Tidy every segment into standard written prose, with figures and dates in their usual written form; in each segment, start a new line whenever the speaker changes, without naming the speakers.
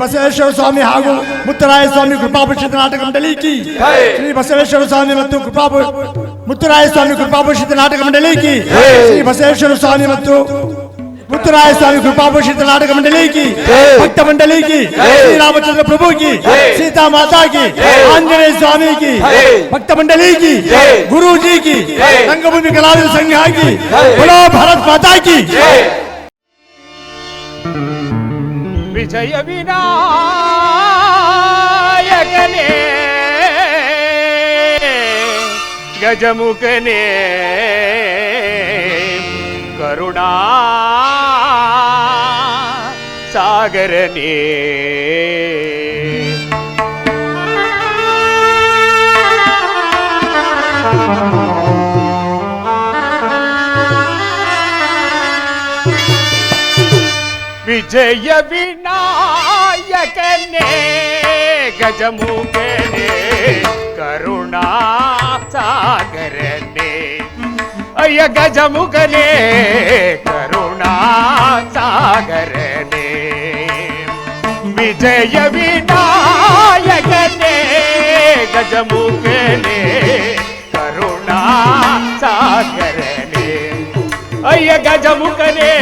ಬಸವೇಶ್ವರ ಸ್ವಾಮಿ ಹಾಗೂ ಮುತ್ತರಾಯ ಸ್ವಾಮಿ ಕೃಪಾಭೂಷಿತ ನಾಟಕ ಮಂಡಳಿ ಕಿ ಶ್ರೀ ಬಸವೇಶ್ವರ ಸ್ವಾಮಿ ಮತ್ತು ಮುತ್ತರಾಯ ಸ್ವಾಮಿ ಕೃಪಾಭೂಷಿತ ನಾಟಕ ಮಂಡಳಿ ಕಿ ಶ್ರೀ ಬಸವೇಶ್ವರ ಸ್ವಾಮಿ ಮತ್ತು ಮುತ್ತರಾಯ ಸ್ವಾಮಿ ಕೃಪಾಭೂಷಿತ ನಾಟಕ मंडली की भक्त मंडली की श्री रामचंद्र प्रभु की सीता माता की आंजनेय स्वामी की भक्त मंडली की गुरु जी की रंगभूमि कलाविद संघ की बोलो भारत माता की
विजय विनायकने गजमुखने करुणा सागरने विजय विनायकने गजमुखने करुणा सागरने अय्य गजमुखने करुणा सागरने विजय विनायकने गजमुखने करुणा सागरने अय्य गजमुखने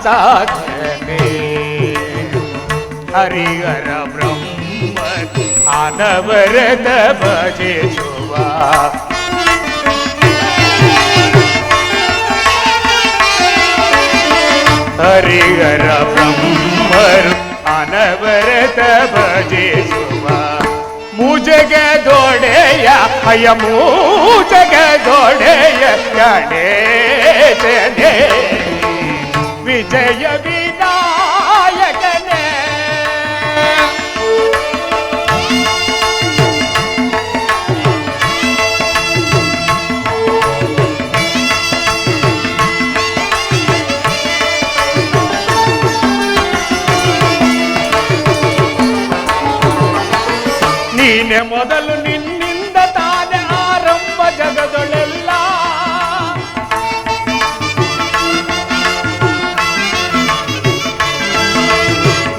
सागरने हरिहर ब्रह्म अनवरत भजे शुभा हरिहर ब्रह्म अनवरत भजे शुभा मुझगे दौड़ेय अय मुझगे दौड़ेय गणेश ने विजय विनायकने ನೀನೆ ಮೊದಲು ನಿನ್ನಿಂದ ತಾನೆ ಆರಂಭ ಜಗದೊಳೆಲ್ಲ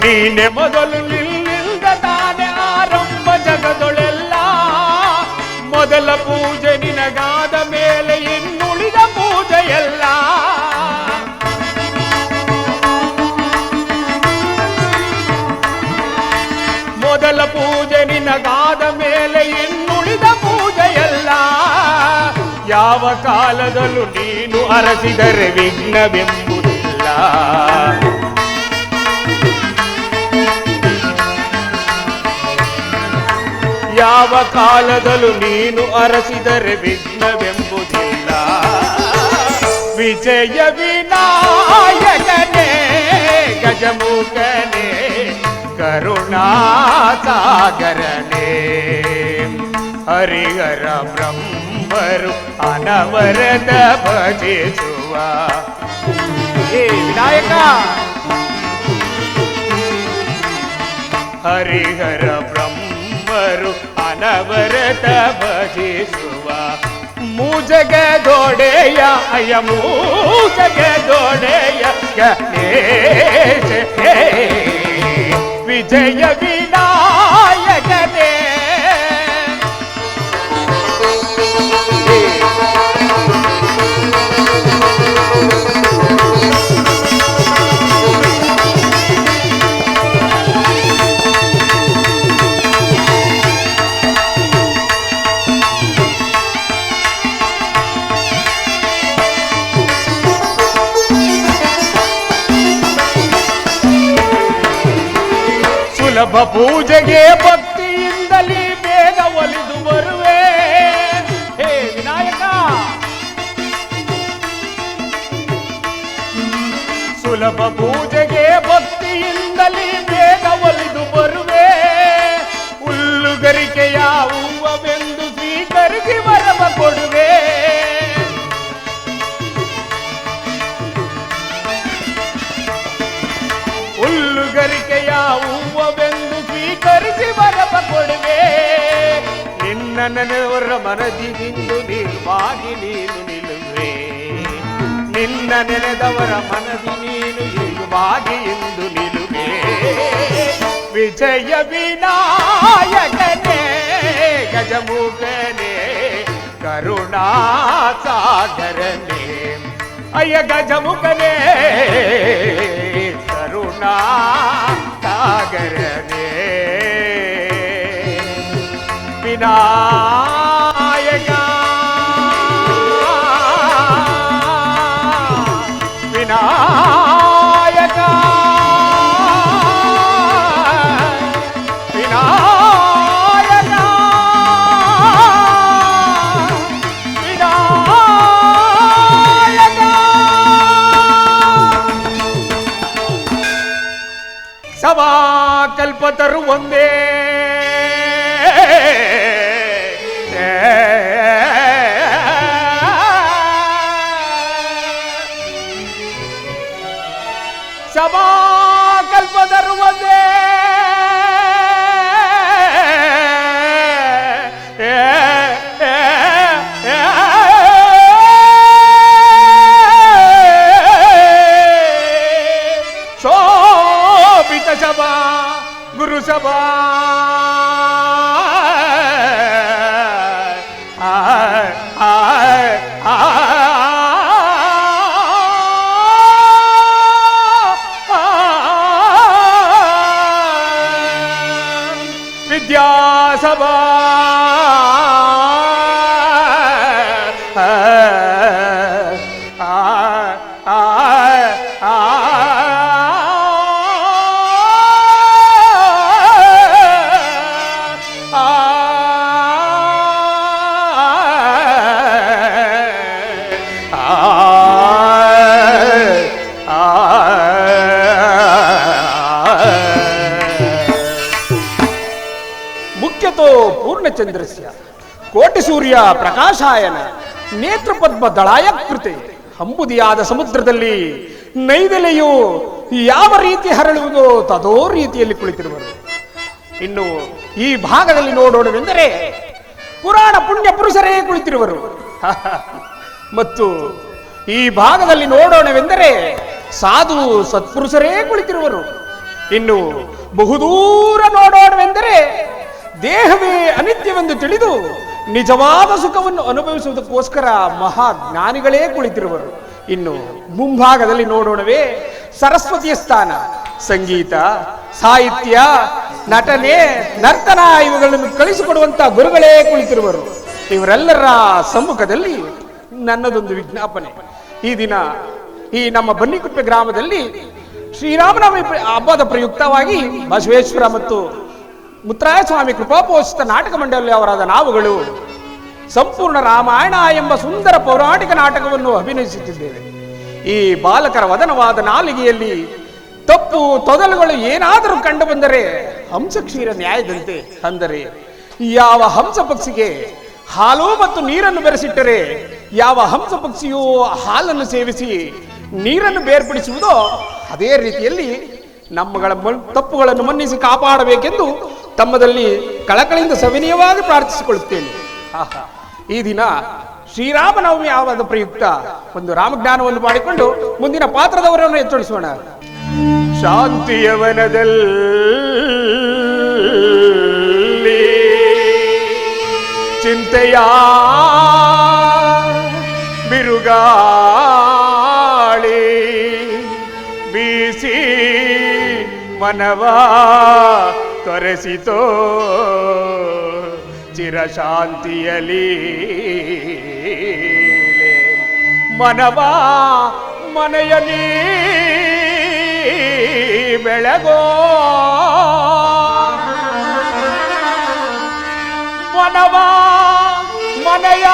ನೀನೆ ಮೊದಲು ನಿನ್ನಿಂದ ತಾನೆ ಆರಂಭ ಜಗದೊಳೆಲ್ಲ ಮೊದಲ ಪೂಜೆ ನಿನಗಾದ ಮೇಲೆ ಇನ್ನುಳಿದ ಪೂಜೆಯಲ್ಲ ಮೊದಲ ಪೂಜೆ ನಿನಗಾದ ಮೇಲೆ ಇನ್ನುಳಿದ ಪೂಜೆಯಲ್ಲ ಯಾವ ಕಾಲದಲ್ಲೂ ನೀನು ಅರಸಿದರೆ ವಿಘ್ನವೆಂಬುದಿಲ್ಲ ಯಾವ ಕಾಲದಲ್ಲೂ ನೀನು ಅರಸಿದರೆ ವಿಘ್ನವೆಂಬುದಿಲ್ಲ ವಿಜಯ ವಿನಾಯಕನೇ ಗಜಮುಖನೇ करुणा सागरने हरिहर ब्रह्मरु अनवरत भजे शुवा हे विनायक हरिहर ब्रह्मरु अनवरत भजे शुवा मुझगे दौड़ेय अय मुझगे दौड़ेय गणेश हे विजय विनायकने ಸುಲಭ ಪೂಜೆಗೆ ಭಕ್ತಿಯಿಂದಲೇ ಬೇಗ ಒಲಿದು ಬರುವೆ ಹೇ ವಿನಾಯಕ ಸುಲಭ ಪೂಜೆಗೆ ಭಕ್ತಿಯಿಂದಲೇ ಬೇಗ ಒಲಿದು ಬರುವೆ ಹುಲ್ಲುಗರಿಕೆಯ ಹೂವವೆಂದು ಸ್ವೀಕರಿಸಿ ವರವ ಕೊಡುವೆ ಹುಲ್ಲುಗರಿಕೆಯ ಹೂವವೆಂದು ಸ್ವೀಕರಿಸಿ ವರವ ಕೊಡುವೆ ನಿನ್ನ ನೆನೆಯವರ ಮನದಿ ನಿಂದು ನಿರ್ವಾಗಿ ನೀನು ನಿಲ್ಲುವೆ ನಿನ್ನ ನೆನೆದವರ ಮನದಿ ನೀನು ನಿರ್ಭಾಗಿ ಎಂದು ನಿಲುವೆ ವಿಜಯ ವಿನಾಯಕನೇ ಗಜಮುಖನೇ ಕರುಣಾ ಸಾಗರನೇ ಅಯ್ಯ ಗಜಮುಖನೇ ಕರುಣಾ ಸಾಗರನೇ ವಿನಾಯಕ ವಿನಾಯಕ ವಿನಾಯಕ ವಿನಾಯಕ ಸಭಾ ಕಲ್ಪತರು ಒಂದೇ ಸಭಾ ಕಲ್ಪತರು ಒಂದೇ ಶೋಭಿತ ಸಭಾ ಗುರು ಸಭಾ ವಿದ್ಯಾಸಭಾ ಮುಖ್ಯತೋ ಪೂರ್ಣಚಂದ್ರಸ್ಯ ಕೋಟಿ ಸೂರ್ಯ ಪ್ರಕಾಶಾಯನ ನೇತ್ರಪದ್ಮ ದಳಾಯಕೃತೆ ಹಂಬುದಿಯಾದ ಸಮುದ್ರದಲ್ಲಿ ನೈದೆಲೆಯು ಯಾವ ರೀತಿ ಹರಳುವುದೋ ತದೋ ರೀತಿಯಲ್ಲಿ ಕುಳಿತಿರುವರು. ಇನ್ನು ಈ ಭಾಗದಲ್ಲಿ ನೋಡೋಣವೆಂದರೆ ಪುರಾಣ ಪುಣ್ಯ ಪುರುಷರೇ ಕುಳಿತಿರುವರು. ಮತ್ತು ಈ ಭಾಗದಲ್ಲಿ ನೋಡೋಣವೆಂದರೆ ಸಾಧು ಸತ್ಪುರುಷರೇ ಕುಳಿತಿರುವರು. ಇನ್ನು ಬಹುದೂರ ನೋಡೋಣವೆಂದರೆ ದೇಹವೇ ಅನಿತ್ಯವೆಂದು ತಿಳಿದು ನಿಜವಾದ ಸುಖವನ್ನು ಅನುಭವಿಸುವುದಕ್ಕೋಸ್ಕರ ಮಹಾಜ್ಞಾನಿಗಳೇ ಕುಳಿತಿರುವರು. ಇನ್ನು ಮುಂಭಾಗದಲ್ಲಿ ನೋಡೋಣವೇ ಸರಸ್ವತಿಯ ಸ್ಥಾನ. ಸಂಗೀತ, ಸಾಹಿತ್ಯ, ನಟನೆ, ನರ್ತನ ಇವುಗಳನ್ನು ಕಲಿಸಿಕೊಡುವಂತ ಗುರುಗಳೇ ಕುಳಿತಿರುವರು. ಇವರೆಲ್ಲರ ಸಮ್ಮುಖದಲ್ಲಿ ನನ್ನದೊಂದು ವಿಜ್ಞಾಪನೆ. ಈ ದಿನ ಈ ನಮ್ಮ ಬನ್ನಿಕುಪ್ಪೆ ಗ್ರಾಮದಲ್ಲಿ ಶ್ರೀರಾಮನವಮಿ ಹಬ್ಬದ ಪ್ರಯುಕ್ತವಾಗಿ ಬಸವೇಶ್ವರ ಮತ್ತು ಮುತ್ತರಾಯ ಸ್ವಾಮಿ ಕೃಪಾಪೋಷಿತ ನಾಟಕ ಮಂಡಳಿಯವರಾದ ನಾವುಗಳು ಸಂಪೂರ್ಣ ರಾಮಾಯಣ ಎಂಬ ಸುಂದರ ಪೌರಾಣಿಕ ನಾಟಕವನ್ನು ಅಭಿನಯಿಸುತ್ತಿದ್ದೇವೆ. ಈ ಬಾಲಕರ ವದನವಾದ ನಾಲಿಗೆಯಲ್ಲಿ ತಪ್ಪು ತೊದಲುಗಳು ಏನಾದರೂ ಕಂಡು ಬಂದರೆ ಹಂಸಕ್ಷೀರ ನ್ಯಾಯದಂತೆ. ಅಂದರೆ ಯಾವ ಹಂಸ ಪಕ್ಷಿಗೆ ಹಾಲು ಮತ್ತು ನೀರನ್ನು ಬೆರೆಸಿಟ್ಟರೆ ಯಾವ ಹಂಸ ಪಕ್ಷಿಯು ಹಾಲನ್ನು ಸೇವಿಸಿ ನೀರನ್ನು ಬೇರ್ಪಡಿಸುವುದೋ ಅದೇ ರೀತಿಯಲ್ಲಿ ನಮ್ಮಗಳ ತಪ್ಪುಗಳನ್ನು ಮನ್ನಿಸಿ ಕಾಪಾಡಬೇಕೆಂದು ತಮ್ಮದಲ್ಲಿ ಕಳಕಳಿಯಿಂದ ಸವಿನಯವಾಗಿ ಪ್ರಾರ್ಥಿಸಿಕೊಳ್ಳುತ್ತೇನೆ. ಈ ದಿನ ಶ್ರೀರಾಮನವಮಿ ಆದ ಪ್ರಯುಕ್ತ ಒಂದು ರಾಮಜ್ಞಾನವನ್ನು ಮಾಡಿಕೊಂಡು ಮುಂದಿನ ಪಾತ್ರದವರನ್ನು ಎಚ್ಚರಿಸೋಣ. ಶಾಂತಿಯವನದಲ್ಲಿ ಚಿಂತೆಯ ಬಿರುಗಾಳಿ ಬೀಸಿ ಮನವಾ ತೊರೆಸಿತೋ ಚಿರಶಾಂತಿಯಲಿ ಮನವಾ ಮನೆಯಲಿ ಬೆಳಗೋ ಮನವಾ ಮನೆಯ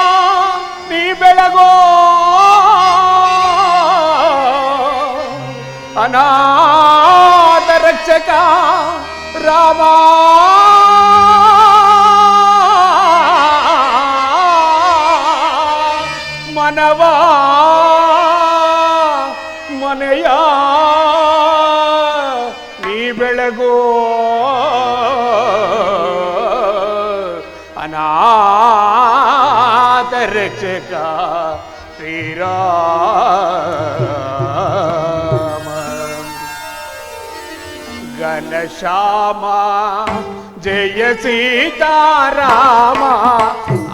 ನೀ ಬೆಳಗೋ ಅನಾಥ ರಕ್ಷಕ ರಾಮ ಮನವಾ ಮನೆಯ ನೀ ಬೆಳಗೋ ಅನಾಥ ರಕ್ಷಕ ಶ್ರೀರಾಮ. ಘನಶ್ಯಾಮ ಜಯ ಸೀತಾರಾಮ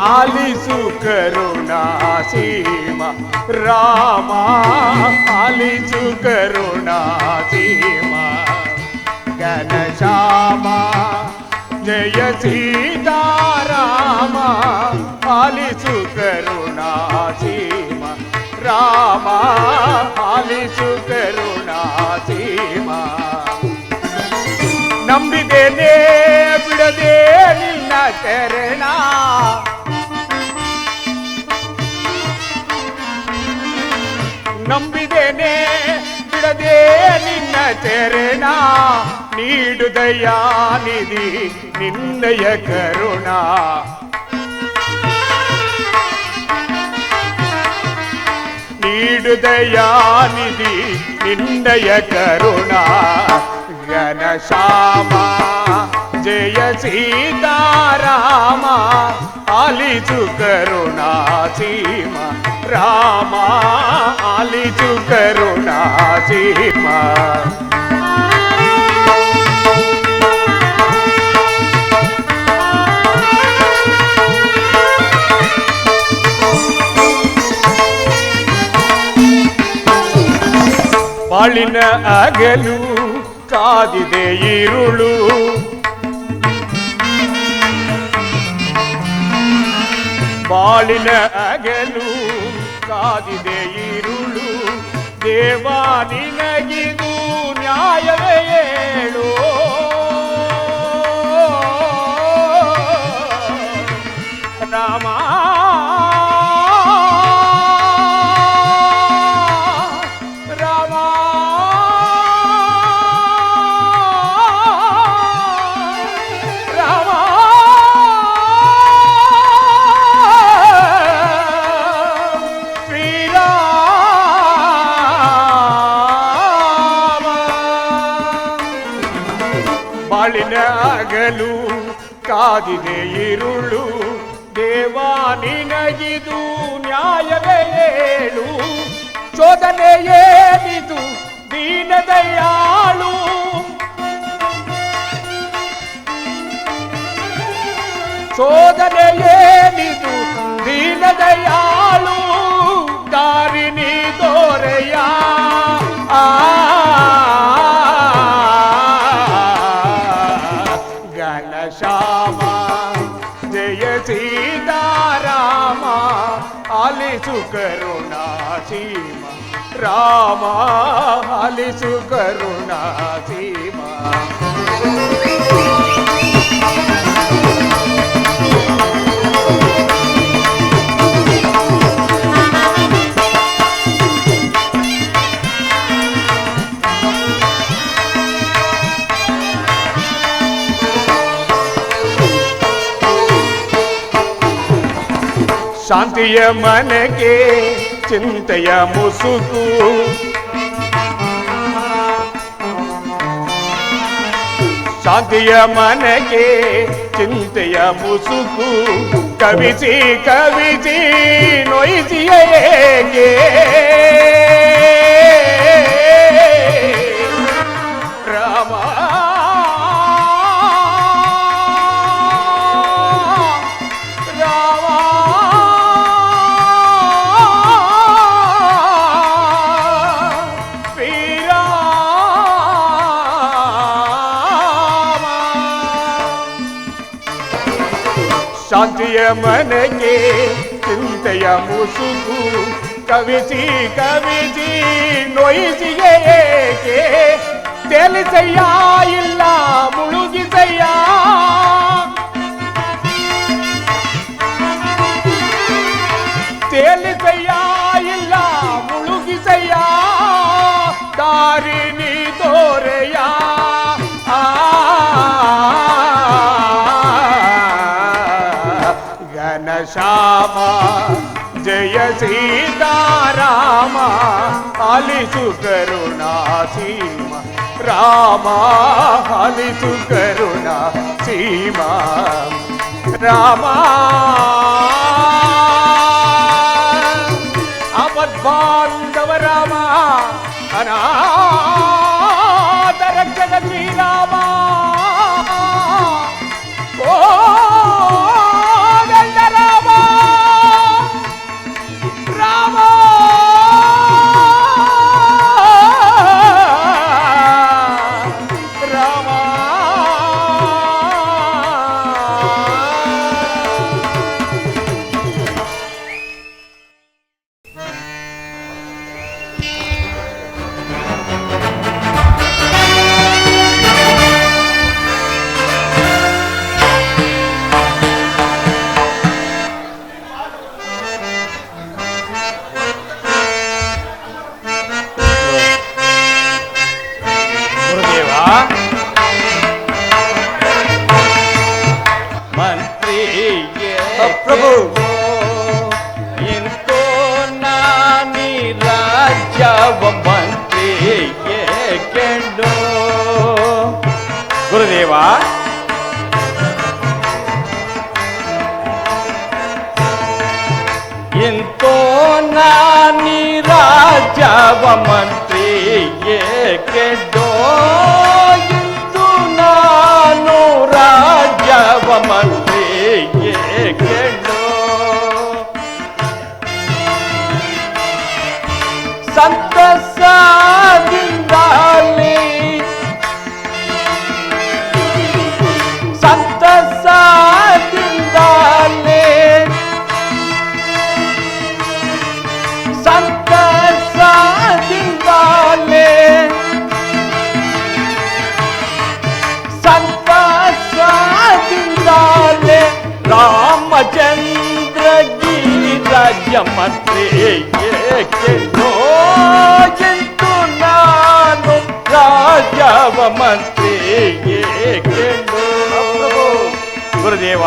ಆಲಿಸು ಕರುಣಾ ಸೀಮ ರಾಮ ಆಲಿಸು ಕರುಣಾ ಸೀಮ ಘನಶ್ಯಾಮ ಜಯ ಸೀತಾರಾಮ ಆಲಿಸು ಕರುಣಾ ಸೀಮ ರಾಮ ಆಲಿಸು ಕರುಣಾ ಸೀಮ ನಂಬಿದ್ದೇನೆ ಬಿಡದೆ ನಿನ್ನ ಚರಣ ನಂಬಿದ್ದೇನೆ ಬಿಡದೆ ನಿನ್ನ ಚರಣ ನೀಡು ದಯಾನಿಧಿ ನಿನ್ನಯ ಕರುಣ ನೀಡು ದಯಾನಿಧಿ ನಿನ್ನಯ ಕರುಣ ಘನಶ್ಯಾಮ ಜಯ ಸೀತಾರಾಮ ಆಲಿಸು ಕರುಣಾ ಸೀಮ ರಾಮ ಆಲಿಸು ಕರುಣಾ ಸೀಮ ಬಾಳಿನ ಅಗಲು ಕಾದಿದೆ ಇರುಳು ಬಾಳಿನ ಅಗಲು ಕಾದಿದೆ ಇರುಳು ದೇವಾ ನಿನಗಿದು ನ್ಯಾಯವೇ ಹೇಳು ರಾಮ ಬಾಳಿನಾಗಲು ಕಾದಿದೆ ಇರುಳು ದೇವಾ ನಿನಗಿದು ನ್ಯಾಯವೇ ಹೇಳು ಶೋಧನೆ ಏನಿದು ದೀನ ದಯಾಳು ಶೋಧನೆ ಏನಿದು ದೀನ ದಯಾಳು ದಾರಿ ನೀ ದೋರೆಯ ಘನಶ್ಯಾಮ ಜಯ ಸೀತಾರಾಮ ಆಲಿಸು ಕರುಣಾ ಸೀಮ ರಾಮ ಆಲಿಸು ಕರುಣಾ ಸೀಮ ಶಾಂತಿಯ ಮನೆಗೆ ಚಿಂತೆಯ ಮುಸುಕು ಶಾಂತಿಯ ಮನೆಗೆ ಚಿಂತೆಯ ಮುಸುಕು ಕವಿಸಿ ಕವಿಸಿ ನೋಯಿಸಿಯೇಗೆ ರಾಮ ಶಾಂತಿಯ ಮನೆಗೆ ಚಿಂತೆಯ ಮುಸುಕು ಕವಿಸಿ ಕವಿಸಿ ನೋಯಿಸಿಗೆ ಏಕೆ ತೇಲಿಸಯ್ಯ ಇಲ್ಲ ಮುಳುಗಿಸಯ್ಯ ತೇಲಿಸಯ್ಯ ಇಲ್ಲ ಮುಳುಗಿಸಯ್ಯ ದಾರಿ ನೀ ತೋರೆಯ ಘನಶ್ಯಾಮ ಜಯ ಸೀತಾರಾಮ ಆಲಿಸು ಕರುಣಾ ಸೀಮ ರಾಮ ಆಲಿಸು ಕರುಣಾ ಸೀಮ ರಾಮ ಆಪದ್ಬಾಂಧವ ರಾಮ ಅನಾಥ ರಕ್ಷಕ ಶ್ರೀರಾಮ
ನಾನಿ ರಾಜವ ಮಂತ್ರಿಗೆ ಕೆಡೋ ಇಂದು ನಾನು ರಾಜವ ಮಂತ್ರಿಗೆ ಕೆಡೋ ಸಂತಸದಿಂದಲೇ ಸಂತಸದಿಂದಲೇ ಸಂತಸದಿಂದಲೇ ಸಂತಸದಿಂದಲೇ ರಾಮಚಂದ್ರ ಗೀರಾಜ್ಯ ಮಂತ್ರಿಗೆ ಕೆಡೋ ಎಂದು ನಾನು ರಾಜವ ಮಂತ್ರಿಗೆ ಕೆಡೋ ಗುರುದೇವ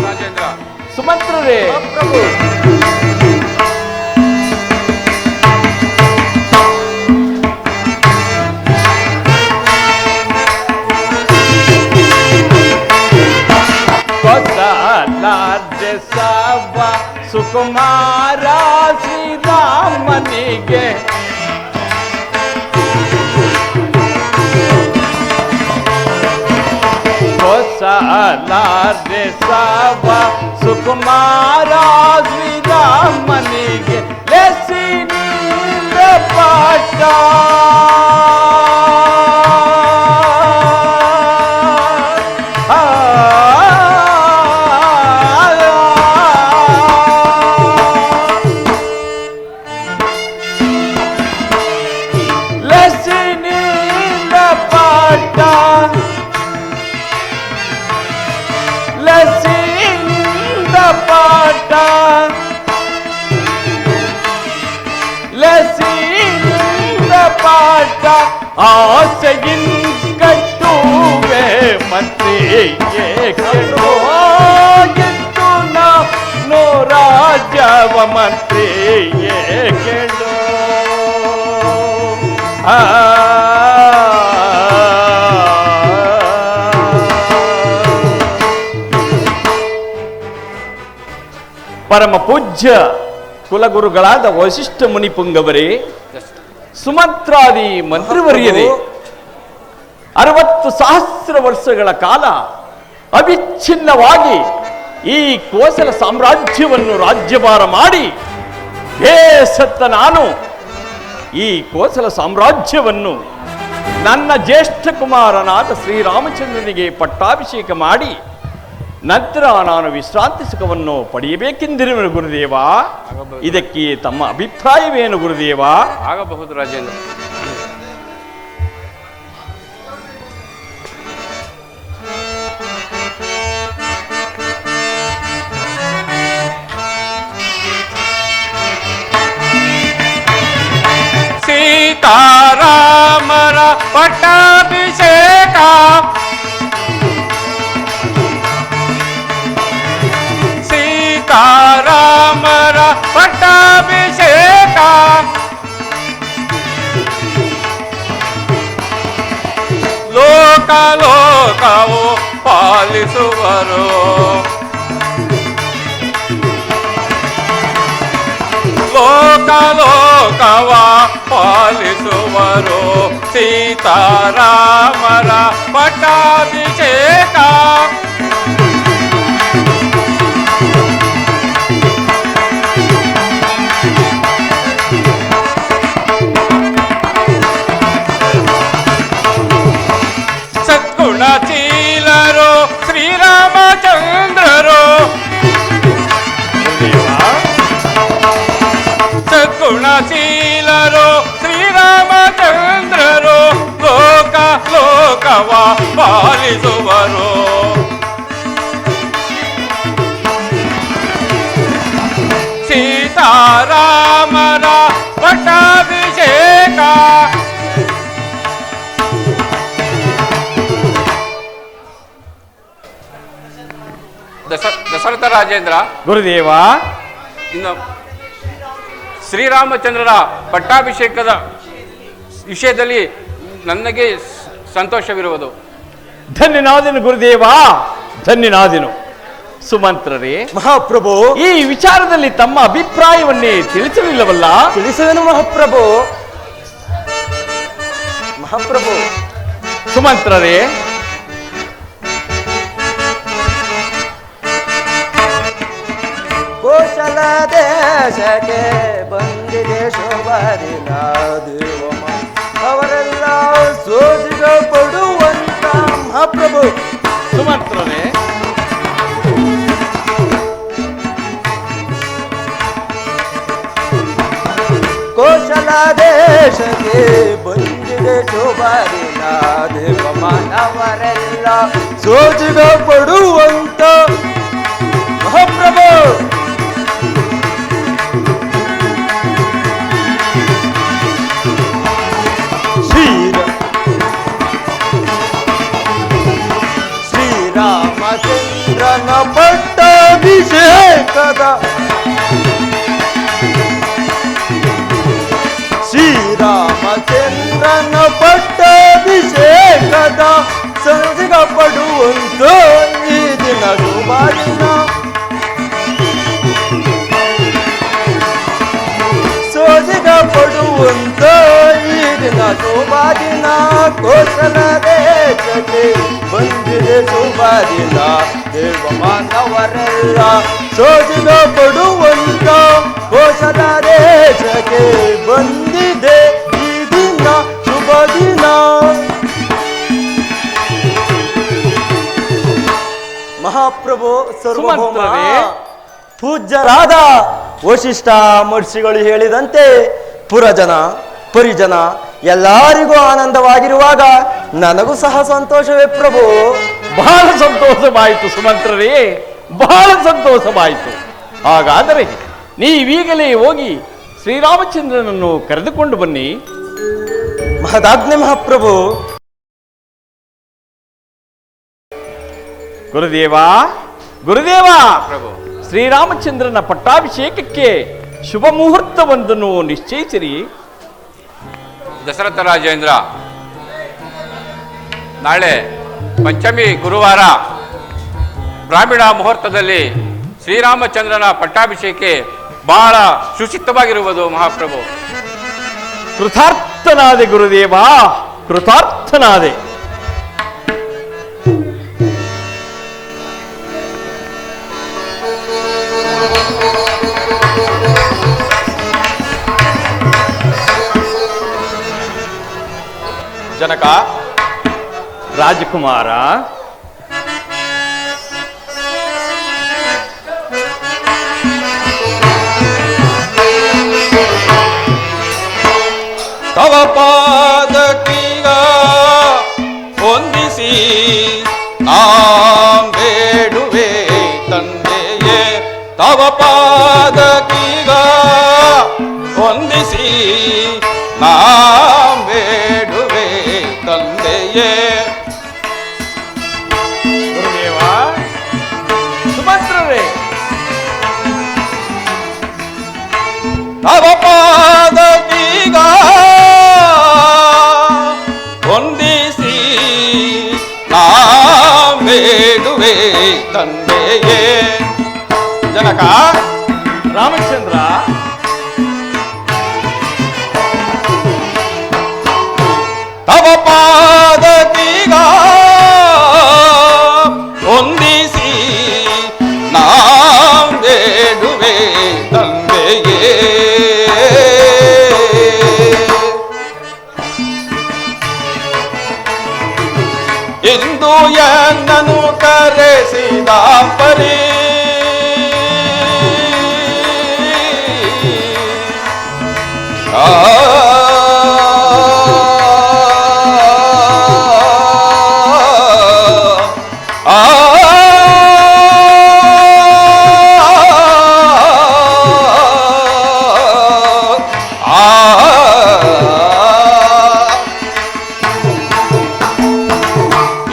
ರಾಜೇಂದ್ರ
ಸುಮಂತ್ರರೇ
ಪ್ರಭು
ಕೊಸಲಾರ್ಯ ಸವ ಸುಕುಮಾರ ಶ್ರೀರಾಮನಿಗೆ ಕೊಸಲಾರ್ಯ ಸವ ಸುಕುಮಾರ ಶ್ರೀರಾಮನಿಗೆ ಲೆಸಿನಿಂದ ಪಾಠ ಲೆಸಿನಿಂದ ಪಾಠ ಲೆಸಿನಿಂದ ಪಾಠ ಲೆಸಿನಿಂದ ಪಾಠ ಆಸೆಯಿನ್ ಕಟ್ಟುವೆ ಮಂತ್ರಿಗೆ ಕೆಡೋ ಎಂದು ನಾನು ರಾಜವ ಮಂತ್ರಿಗೆ ಕೆಡೋ ಪರಮ ಪೂಜ್ಯ ಕುಲಗುರುಗಳಾದ ವಸಿಷ್ಠ ಮುನಿಪುಂಗವರೇ, ಸುಮಂತ್ರಾದಿ ಮಂತ್ರಿವರ್ಯರೇ, 60,000 ವರ್ಷಗಳ ಕಾಲ ಅವಿಚ್ಛಿನ್ನವಾಗಿ ಈ ಕೋಸಲ ಸಾಮ್ರಾಜ್ಯವನ್ನು ರಾಜ್ಯಭಾರ ಮಾಡಿ ಬೇಸತ್ತ ನಾನು ಈ ಕೋಸಲ ಸಾಮ್ರಾಜ್ಯವನ್ನು ನನ್ನ ಜ್ಯೇಷ್ಠ ಕುಮಾರನಾದ ಶ್ರೀರಾಮಚಂದ್ರನಿಗೆ ಪಟ್ಟಾಭಿಷೇಕ ಮಾಡಿ ನಂತರ ನಾನು ವಿಶ್ರಾಂತಿ ಸುಖವನ್ನು ಪಡೆಯಬೇಕೆಂದಿರುವೆನು ಗುರುದೇವ. ಇದಕ್ಕೆ ತಮ್ಮ ಅಭಿಪ್ರಾಯವೇನು ಗುರುದೇವ?
ಆಗಬಹುದು ರಾಜೇಂದ್ರ. ಸೀತಾರಾಮರ ಪಟ್ಟಾಭಿಷೇಕ ಸೀತಾರಾಮರ ಪಟ್ಟಾಭಿಷೇಕ ಲೋಕ ಲೋಕವು ಪಾಲಿಸುವರು ಲೋಕ ಲೋಕವ ಪಾಲಿಸುವರು ಸೀತಾರಾಮರ ಪಟ್ಟಾಭಿಷೇಕ ಸದ್ಗುಣಶೀಲರು ಶ್ರೀರಾಮಚಂದ್ರರು ಸದ್ಗುಣಶೀಲರು ಶ್ರೀರಾಮಚಂದ್ರರು ಲೋಕ ಲೋಕವ ಪಾಲಿಸುವರು ಸೀತಾರಾಮರ ಪಟ್ಟಾಭಿಷೇಕ ದಶರಥ ರಾಜೇಂದ್ರ
ಗುರುದೇವ,
ಇನ್ನು ಶ್ರೀರಾಮಚಂದ್ರರ ಪಟ್ಟಾಭಿಷೇಕದ ವಿಷಯದಲ್ಲಿ ನನಗೆ ಸಂತೋಷವಿರುವುದು.
ಧನ್ಯನಾದೆನು ಗುರುದೇವ, ಧನ್ಯನಾದೆನು. ಸುಮಂತ್ರರೇ,
ಮಹಾಪ್ರಭು,
ಈ ವಿಚಾರದಲ್ಲಿ ತಮ್ಮ ಅಭಿಪ್ರಾಯವನ್ನೇ ತಿಳಿಸಲಿಲ್ಲವಲ್ಲ?
ತಿಳಿಸುವೆನು ಮಹಾಪ್ರಭು. ಮಹಾಪ್ರಭು,
ಸುಮಂತ್ರರೇ,
ಕೋಶಲ ದೇಶಕ್ಕೆ ಬಂದಿದೆ ಶೋಭ ದಿನ ದೇವಮ ಅವರೆಲ್ಲ ಸೋಜಿಗ ಪಡುವಂತ ಮಹಾಪ್ರಭು.
ಸುಮಂತ್ರರೇ,
ಕೋಶಲ ದೇಶಕ್ಕೆ ಬಂದಿದೆ ಶೋಭ ದಿನ ದೇವಮಾನವರೆಲ್ಲ ಸೋಜಿಗ ಪಡುವಂತ ಮಹಾಪ್ರಭು. ಶ್ರೀರಾಮಚಂದ್ರನ ಪಟ್ಟಾಭಿಷೇಕದ ಶ್ರೀರಾಮಚಂದ್ರನ ಪಟ್ಟಾಭಿಷೇಕದ ಸಂಜಿಗ ಪಡುವಂತ ಈ ದಿನ ಶುಭ ದಿನ. ಸೋಜಿಗ ಪಡುವಂತ ಈ ದಿನ ಶುಭ ದಿನ. ಕೋಸಲ ದೇಶಕ್ಕೆ ಬಂದಿದೆ ಶುಭ ದಿನ ದೇವಮಾನವರೆಲ್ಲ ಸೋಜಿಗ ಪಡುವಂತ ಕೋಸಲ ದೇಶಕ್ಕೆ ಬಂದಿದೆ ಈ ದಿನ ಶುಭ ದಿನ. ಮಹಾಪ್ರಭು ಸರ್ವಭೌಮ ಪೂಜ್ಯರಾದ ವಶಿಷ್ಠ ಮಹರ್ಷಿಗಳು ಹೇಳಿದಂತೆ ಪುರಜನ ಪರಿಜನ ಎಲ್ಲರಿಗೂ ಆನಂದವಾಗಿರುವಾಗ ನನಗೂ ಸಹ ಸಂತೋಷವೇ ಪ್ರಭು.
ಬಹಳ ಸಂತೋಷವಾಯಿತು ಸುಮಂತ್ರರೇ, ಬಹಳ ಸಂತೋಷವಾಯಿತು. ಹಾಗಾದರೆ ನೀವೀಗಲೇ ಹೋಗಿ ಶ್ರೀರಾಮಚಂದ್ರನನ್ನು ಕರೆದುಕೊಂಡು ಬನ್ನಿ.
ಮಹದಾಜ್ಞೆ ಮಹಾಪ್ರಭು.
ಗುರುದೇವ, ಗುರುದೇವ,
ಪ್ರಭು,
ಶ್ರೀರಾಮಚಂದ್ರನ ಪಟ್ಟಾಭಿಷೇಕಕ್ಕೆ ಶುಭ ಮುಹೂರ್ತವೊಂದನ್ನು ನಿಶ್ಚಯಿಸಿರಿ.
ದಶರಥ ರಾಜೇಂದ್ರ, ನಾಳೆ ಪಂಚಮಿ ಗುರುವಾರ ಬ್ರಾಹ್ಮಣ ಮುಹೂರ್ತದಲ್ಲಿ ಶ್ರೀರಾಮಚಂದ್ರನ ಪಟ್ಟಾಭಿಷೇಕ ಬಹಳ ಸುಚಿತ್ತವಾಗಿರುವುದು ಮಹಾಪ್ರಭು.
ಕೃತಾರ್ಥನಾದೆ ಗುರುದೇವ, ಕೃತಾರ್ಥನಾದೆ. ಜನಕ, ರಾಜಕುಮಾರ,
ತವ ಪಾದಕೀಗ ಹೊಂದಿಸಿ ಬೇಡುವೆ ತಂದೆಯೇ. ತವ ಪಾದಕೀಗ ಹೊಂದಿಸಿ ಬೇಡುವೆ ತಂದೆಯೇ.
ಗುರುದೇವ, ಸುಮಂತ್ರರೇ,
ತವ ಪಾದಕೀಗ ಹೊಂದಿಸಿ ಬೇಡುವೆ ತಂದೆಯೇ.
ಜನಕ, ರಾಮಚಂದ್ರ,
ತವ ಪಾದಕೀಗ ಹೊಂದಿಸಿ ಬೇಡುವೆ ತಂದೆಯೇ. ಇಂದು ಎನ್ನನು ಕರೆಸಿದ ಪರಿ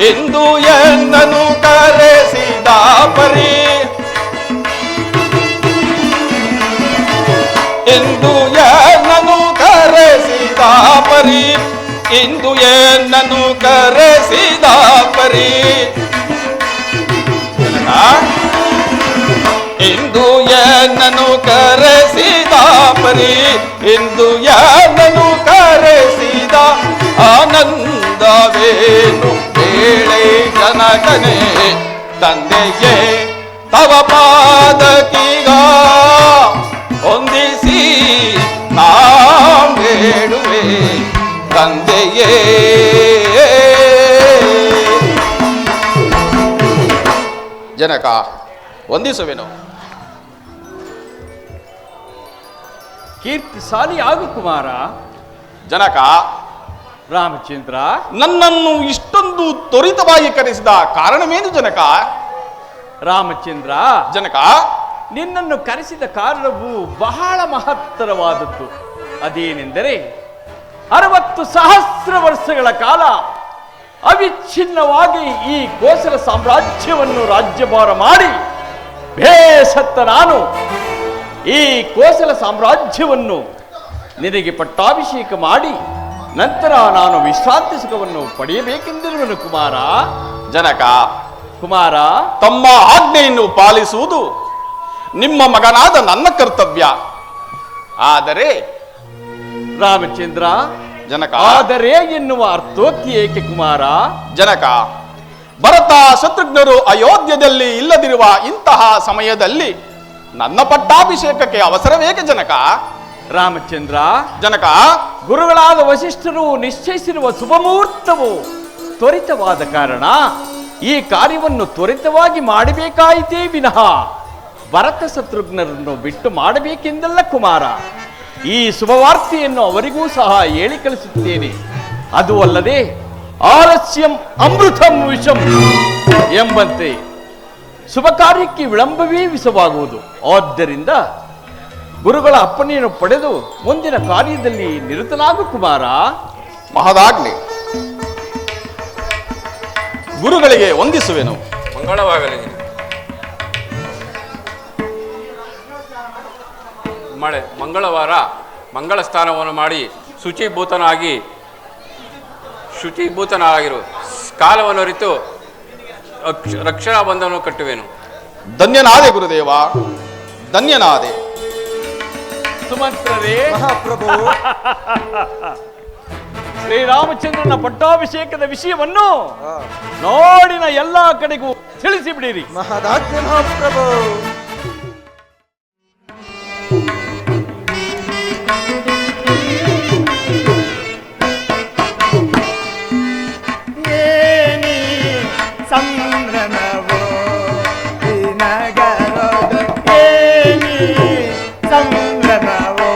ಇಂದು ಎನ್ನನು ಕರೆಸಿದ ಪರಿ ಇಂದು ಎನ್ನನು ಕರೆಸಿದ ಪರಿ ಇಂದು ಎನ್ನನು ಕರೆಸಿದ ಪರಿ. ಏನನು ಕರೆಸಿದ ಪರಿ ಇಂದು ಏನನು ಕರೆಸಿದ ಆನಂದವೇನು ಬೇಳೆ ಜನಕನೇ ತಂದೆಯೇ ತವ ಪಾದಕೀಗ ಹೊಂದಿಸಿ ನಾ ಬೇಡುವೆ ತಂದೆಯೇ. ಜನಕ ವಂದಿಸುವೆನು.
ಕೀರ್ತಿಶಾಲಿ ಆಗು ಕುಮಾರ.
ಜನಕ
ರಾಮಚಂದ್ರ,
ನನ್ನನ್ನು ಇಷ್ಟೊಂದು ತ್ವರಿತವಾಗಿ ಕರೆಸಿದ ಕಾರಣವೇನು ಜನಕ?
ರಾಮಚಂದ್ರ,
ಜನಕ
ನಿನ್ನನ್ನು ಕರೆಸಿದ ಕಾರಣವು ಬಹಳ ಮಹತ್ತರವಾದದ್ದು. ಅದೇನೆಂದರೆ 60,000 ವರ್ಷಗಳ ಕಾಲ ಅವಿಚ್ಛಿನ್ನವಾಗಿ ಈ ಕೋಸಲ ಸಾಮ್ರಾಜ್ಯವನ್ನು ರಾಜ್ಯಭಾರ ಮಾಡಿ ಬೇಸತ್ತ ನಾನು ಈ ಕೋಸಲ ಸಾಮ್ರಾಜ್ಯವನ್ನು ನಿನಗೆ ಪಟ್ಟಾಭಿಷೇಕ ಮಾಡಿ ನಂತರ ನಾನು ವಿಶ್ರಾಂತಿ ಸುಖವನ್ನು ಪಡೆಯಬೇಕೆಂದಿರುವನು ಕುಮಾರ.
ಜನಕ
ಕುಮಾರ,
ತಮ್ಮ ಆಜ್ಞೆಯನ್ನು ಪಾಲಿಸುವುದು ನಿಮ್ಮ ಮಗನಾದ ನನ್ನ ಕರ್ತವ್ಯ. ಆದರೆ
ರಾಮಚಂದ್ರ,
ಜನಕ
ಆದರೆ ಎನ್ನುವ ಅರ್ಥೋಕ್ತಿ ಏಕೆ ಕುಮಾರ?
ಜನಕ ಭರತ ಶತ್ರುಘ್ನರು ಅಯೋಧ್ಯದಲ್ಲಿ ಇಲ್ಲದಿರುವ ಇಂತಹ ಸಮಯದಲ್ಲಿ ನನ್ನ ಪಟ್ಟಾಭಿಷೇಕಕ್ಕೆ ಅವಸರವೇಕೆ ಜನಕ?
ರಾಮಚಂದ್ರ,
ಜನಕ
ಗುರುಗಳಾದ ವಸಿಷ್ಠರು ನಿಶ್ಚಯಿಸಿರುವ ಶುಭ ಮುಹೂರ್ತವು ತ್ವರಿತವಾದ ಕಾರಣ ಈ ಕಾರ್ಯವನ್ನು ತ್ವರಿತವಾಗಿ ಮಾಡಬೇಕಾಯಿತೇ ವಿನಃ ಭರತ ಶತ್ರುಘ್ನರನ್ನು ಬಿಟ್ಟು ಮಾಡಬೇಕೆಂದಲ್ಲ ಕುಮಾರ. ಈ ಶುಭವಾರ್ತೆಯನ್ನು ಅವರಿಗೂ ಸಹ ಹೇಳಿ ಕಳಿಸುತ್ತೇನೆ. ಅದು ಅಲ್ಲದೆ ಆಲಸ್ಯಂ ಅಮೃತಂ ವಿಷಂ ಎಂಬಂತೆ ಶುಭ ಕಾರ್ಯಕ್ಕೆ ವಿಳಂಬವೇ ವಿಷವಾಗುವುದು. ಆದ್ದರಿಂದ ಗುರುಗಳ ಅಪ್ಪಣೆಯನ್ನು ಪಡೆದು ಮುಂದಿನ ಕಾರ್ಯದಲ್ಲಿ ನಿರತನಾಗು ಕುಮಾರ.
ಮಹದಾಗ್ನಿ ಗುರುಗಳಿಗೆ ವಂದಿಸುವೆನು.
ಮಂಗಳವಾಗಲಿ. ಮಂಗಳವಾರ ಮಂಗಳ ಸ್ನಾನವನ್ನು ಮಾಡಿ ಶುಚಿಭೂತನಾಗಿರು ಕಾಲವನ್ನು ಅರಿತು ರಕ್ಷಣಾ ಬಂಧವನ್ನು ಕಟ್ಟುವೆನು.
ಧನ್ಯನಾದೆ ಗುರುದೇವ, ಧನ್ಯನಾದೆ.
ಸುಮಂತ್ರರೇ,
ಮಹಾಪ್ರಭು,
ಶ್ರೀರಾಮಚಂದ್ರನ ಪಟ್ಟಾಭಿಷೇಕದ ವಿಷಯವನ್ನು ನಾಡಿನ ಎಲ್ಲಾ ಕಡೆಗೂ ತಿಳಿಸಿ ಬಿಡಿರಿ.
ಮಹದಾಜ್ಞೆ ಮಹಾಪ್ರಭು.
ಸಂಭ್ರಮವೋ ಈ ನಗರದ ಏನಿ ಸಂಭ್ರಮವೋ.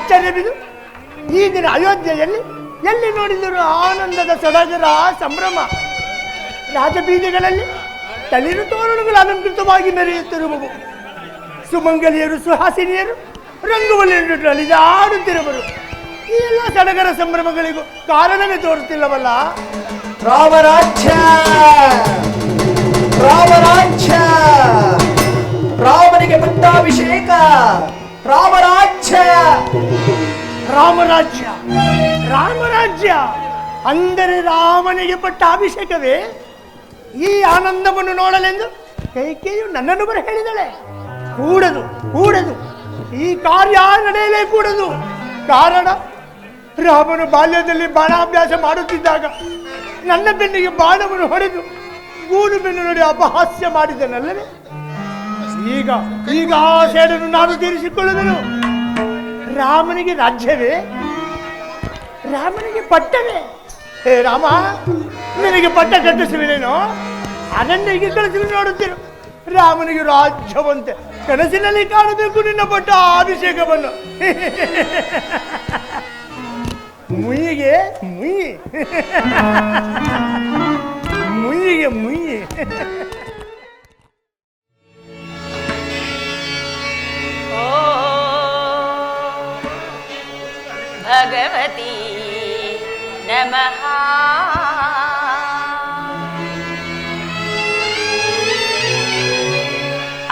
ಆಶ್ಚರ್ಯವಿದು. ಈ ದಿನ ಅಯೋಧ್ಯೆಯಲ್ಲಿ ಎಲ್ಲಿ ನೋಡಿದರೂ ಆನಂದದ ಸಡಗರ ಸಂಭ್ರಮ. ರಾಜಬೀದಿಗಳಲ್ಲಿ ತಳಿರು ತೋರಣಗಳು ಅಲಂಕೃತವಾಗಿ ಮೆರೆಯುತ್ತಿರುವವು. ಸುಮಂಗಲಿಯರು ಸುಹಾಸಿನಿಯರು ರಂಗುವಲ್ಲಿಟ್ಟು ಅಲಿದಾಡುತ್ತಿರುವರು. ಈ ಎಲ್ಲ ಸಡಗರ ಸಂಭ್ರಮಗಳಿಗೂ ಕಾರಣವೇ ತೋರುತ್ತಿಲ್ಲವಲ್ಲ.
ರಾಮರಾಜ್ಯ ರಾಮರಾಜ್ಯ ರಾಮನಿಗೆ ಪಟ್ಟಾಭಿಷೇಕ ರಾಮರಾಜ್ಯ
ರಾಮರಾಜ್ಯ ರಾಮರಾಜ್ಯ ಅಂದರೆ ರಾಮನಿಗೆ ಪಟ್ಟಾಭಿಷೇಕವೇ? ಈ ಆನಂದವನ್ನು ನೋಡಲೆಂದು ಕೈಕೇಯಿಯು ನನ್ನನ್ನು ಬರ ಹೇಳಿದಳೆ. ಕೂಡದು ಕೂಡದು, ಈ ಕಾರ್ಯ ನಡೆಯಲೇ ಕೂಡದು. ಕಾರಣ, ರಾಮನು ಬಾಲ್ಯದಲ್ಲಿ ಬಾಣಾಭ್ಯಾಸ ಮಾಡುತ್ತಿದ್ದಾಗ ನನ್ನ ಬೆನ್ನಿಗೆ ಬಾಣವನ್ನು ಹೊಡೆದು ಗೂಡು ಬೆನ್ನು ನೋಡಿ ಅಪಹಾಸ್ಯ ಮಾಡಿದನಲ್ಲವೇ? ಈಗ ಈಗ ಆ ಸೇಡನ್ನು ನಾನು ತೀರಿಸಿಕೊಳ್ಳುವೆನು. ರಾಮನಿಗೆ ರಾಜ್ಯವೇ? ರಾಮನಿಗೆ ಪಟ್ಟವೇ? ಹೇ ರಾಮ, ನಿನಗೆ ಪಟ್ಟ ಕಟ್ಟಿಸುವಿನೇನೋ? ಅನನ್ನಿಗೆ ಕಳಿಸಲು ನೋಡುತ್ತೇನೆ. ರಾಮನಿಗೆ ರಾಜ್ಯವಂತೆ ಕನಸಿನಲ್ಲಿ ಕಾಣಬೇಕು ನಿನ್ನ ಪಟ್ಟ ಅಭಿಷೇಕವನ್ನು. ಮುಯ್ಯಿಗೆ ಮುಯ್ಯಿ, ಮುಯ್ಯಿಗೆ ಮುಯ್ಯಿ.
ಭಗವತಿ ನಮಃ.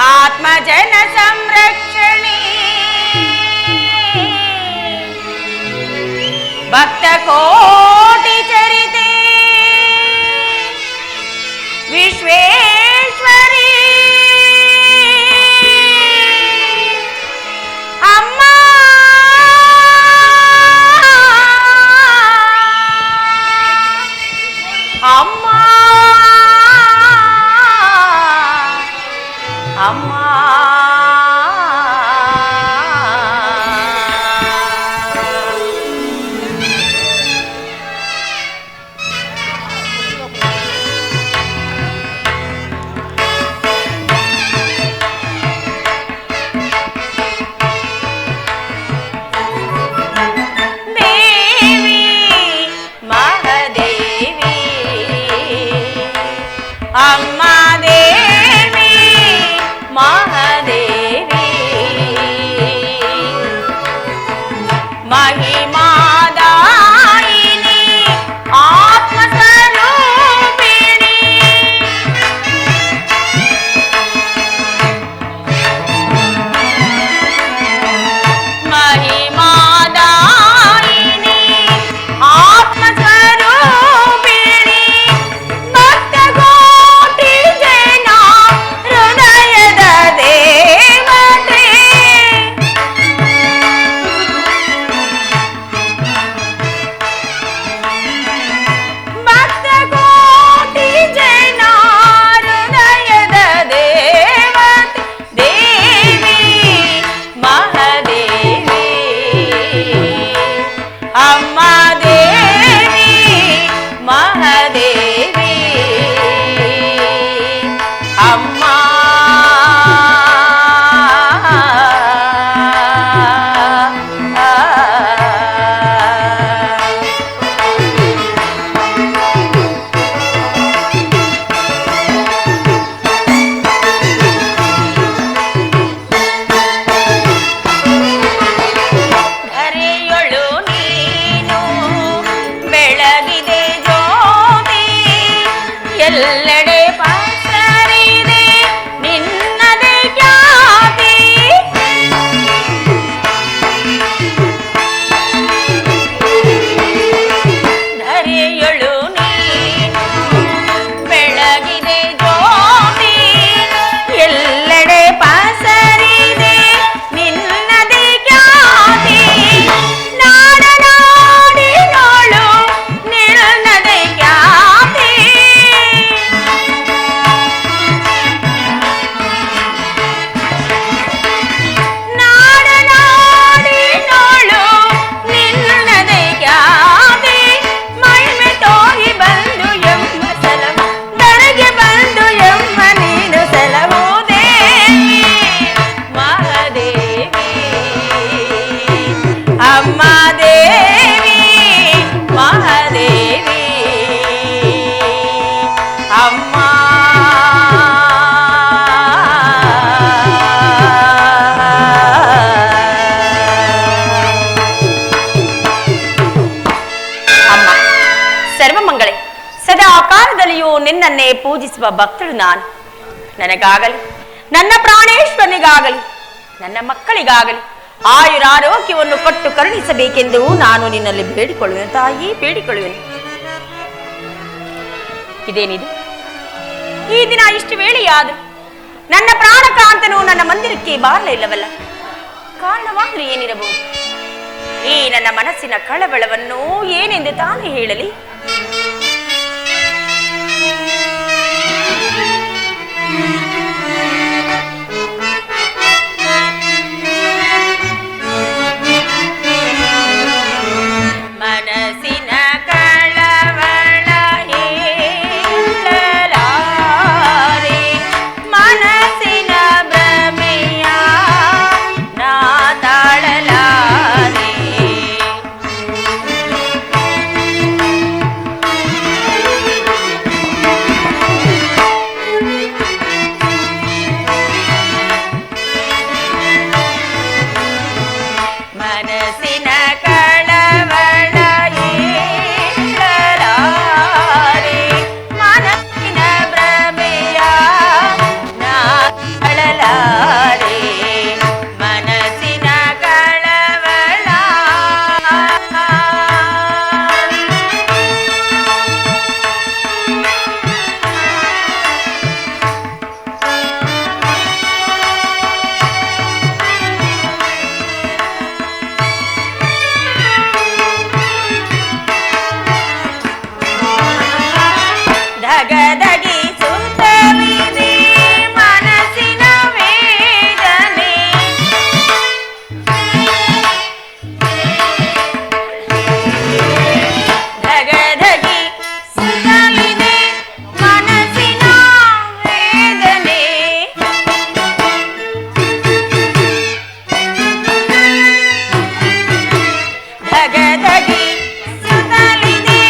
ಆತ್ಮಜನ ಸಂರಕ್ಷಣೆ ಭಕ್ತ ಕೋಟಿ ಚರಿತೆ ವಿಶ್ವೇಶ್ವರಿ ಅಮ್ಮ. ಅಮ್ಮ ಅಮ್ಮ ದೇವಿ ಮಹಾದೇವಿ ಅಮ್ಮ ದೇವಿ ಮಾ ಪೂಜಿಸುವ ಭಕ್ತಳು ನಾನು. ನನಗಾಗಲಿ, ನನ್ನ ಪ್ರಾಣೇಶ್ವರನಿಗಾಗಲಿ, ನನ್ನ ಮಕ್ಕಳಿಗಾಗಲಿ ಆಯುರಾರೋಗ್ಯವನ್ನು ಕೊಟ್ಟು ಕರುಣಿಸಬೇಕೆಂದು ನಾನು ನಿನ್ನಲ್ಲಿ ಬೇಡಿಕೊಳ್ಳುವೆನು ತಾಯಿ, ಬೇಡಿಕೊಳ್ಳುವೆನು. ಇದೇನಿದು? ಈ ದಿನ ಇಷ್ಟು ವೇಳೆಯಾದರೂ ನನ್ನ ಪ್ರಾಣಕಾಂತನು ನನ್ನ ಮಂದಿರಕ್ಕೆ ಬಾರಲಿಲ್ಲವಲ್ಲ. ಕಾರಣವಾದರೂ ಏನಿರಬಹುದು? ಈ ನನ್ನ ಮನಸ್ಸಿನ ಕಳವಳವನ್ನು ಏನೆಂದು ತಾನೇ ಹೇಳಲಿ? ಮನಸ್ಸಿನ ಕಳವಳ ಹೇಳಲಾರೆ, ಮನಸ್ಸಿನ ಭ್ರಮೆಯ ನಾ ತಾಳಲಾರೆ. ಮನಸ್ಸಿನ ಕಳವಳ ಹೇಳಲಾರೆ, ಮನಸ್ಸಿನ ಭ್ರಮೆಯ ನಾ ತಾಳಲಾರೆ. ಮನಸ್ಸಿನ ಕಳವಳ ಧಗಧಗಿಸುತ್ತಲಿದೆ ಮನಸ್ಸಿನ ವೇದನೆ. ಧಗಧಗಿಸುತ್ತಲಿದೆ ಮನಸ್ಸಿನ ವೇದನೆ. ಧಗಧಗಿಸುತ್ತಲಿದೆ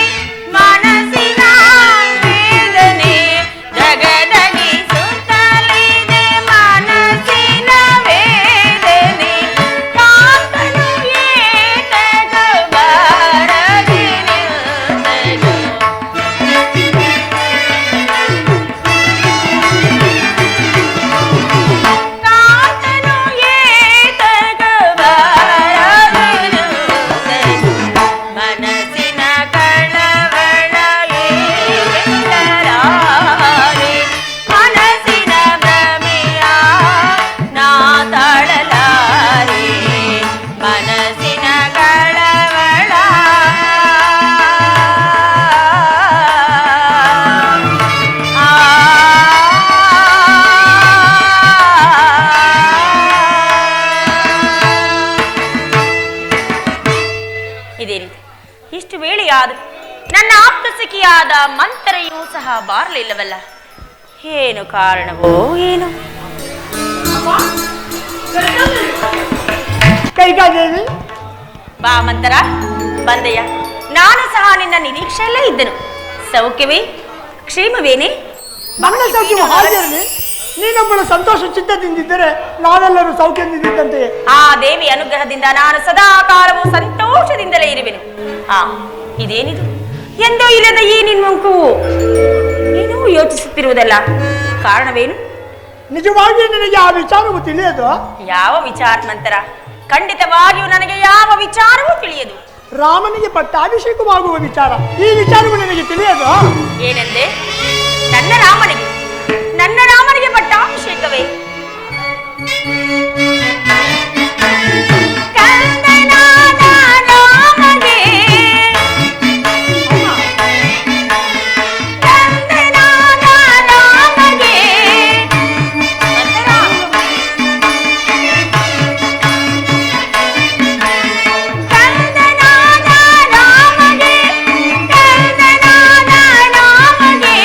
ಮನಸ್ಸಿನ ವೇದನೆ. ಧಗಧಗಿಸುತ್ತಲಿದೆ ಮನಸ್ಸಿನ ವೇದನೆ. ಕಾಂತನು ಏತಗೋ ಬಾರದೆ ನಿಲ್ದನು. ಕಾಂತನು ಏತಗೋ ಬಾರದೆ ನಿಲ್ದನು. ಮನಸ್ಸಿನ ಕಳವಳ ಹೇಳಲಾರೆ, ಮನಸ್ಸಿನ ಭ್ರಮೆಯ ನಾ ತಾಳಲಾರೆ. ಮನಸ್ಸಿನ ಕಳವಳ ಇದೇ ರೀತಿ ಇಷ್ಟು ವೇಳೆಯಾದರೂ ನನ್ನ ಆಪ್ತ ಸಖಿಯಾದ ಮಂತರೆಯೂ ಸಹ ಬಾರಲಿಲ್ಲವಲ್ಲ. ಏನು ಕಾರಣವೋ ಏನು?
ಕೈಕಾದೇವಿ,
ಬಾ ಮಂತರ, ಬಂದೆಯ. ನಾನು ಸಹ ನಿನ್ನ ನಿರೀಕ್ಷೆಯಲ್ಲೇ ಇದ್ದನು. ಸೌಖ್ಯವೇ, ಕ್ಷೇಮವೇನೆ?
ನನ್ನ ಸೌಖ್ಯ ಹಾಗಿರಲಿ. ನೀನೊಬ್ಬಳು ಸಂತೋಷ ಚಿತ್ತದಿಂದಿದ್ದರೆ ನಾವೆಲ್ಲರೂ ಸೌಖ್ಯದಿಂದಿದ್ದಂತೆಯೇ.
ಆ ದೇವಿ ಅನುಗ್ರಹದಿಂದ ನಾನು ಸದಾ ಕಾಲವು ಸಂತೋಷದಿಂದಲೇ ಇರುವೆನು. ಇದೇನಿದು? ಎಂದೋ ಇಲ್ಲದ ಈ ನಿನ್ಮುಖವು ನೀನು ಯೋಚಿಸುತ್ತಿರುವುದಲ್ಲ. ಕಾರಣವೇನು?
ನಿಜವಾಗಿ ನಿನಗೆ ಆ ವಿಚಾರವು ತಿಳಿಯದು?
ಯಾವ ವಿಚಾರ ಮಂತರ? ಖಂಡಿತವಾಗಿಯೂ ನನಗೆ ಯಾವ ವಿಚಾರವೂ ತಿಳಿಯದು.
ರಾಮನಿಗೆ ಪಟ್ಟಾಭಿಷೇಕವಾಗುವ ವಿಚಾರ, ಈ ವಿಚಾರವು ನಿನಗೆ ತಿಳಿಯದು?
ಏನೆಂದೆ? ನನ್ನ ರಾಮನಿಗೆ ಪಟ್ಟಾಭಿಷೇಕವೇ? ಕಂದನಾದ ರಾಮಗೆ, ಕಂದನಾದ ರಾಮಗೆ, ಕಂದನಾದ ರಾಮಗೆ, ಕಂದನಾದ ರಾಮಗೆ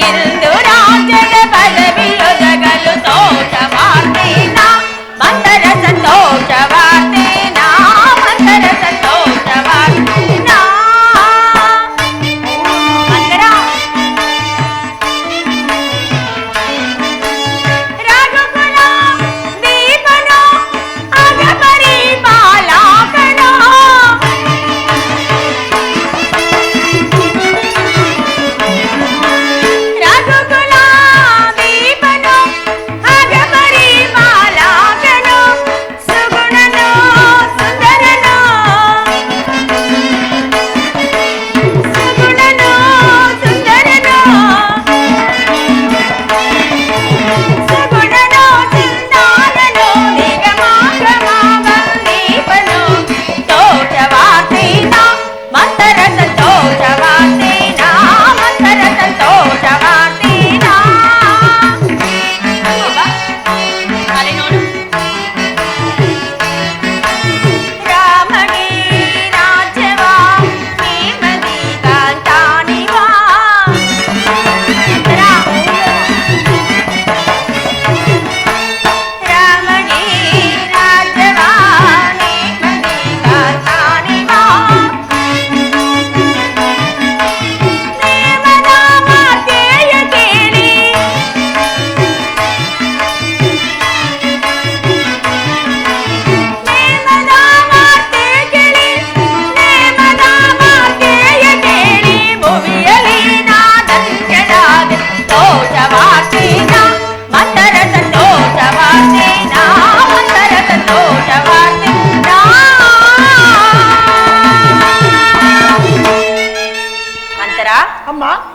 ಇಂದು ರಾಜ್ಯದ ಪದವಿಯೊದಗಲು ತೋ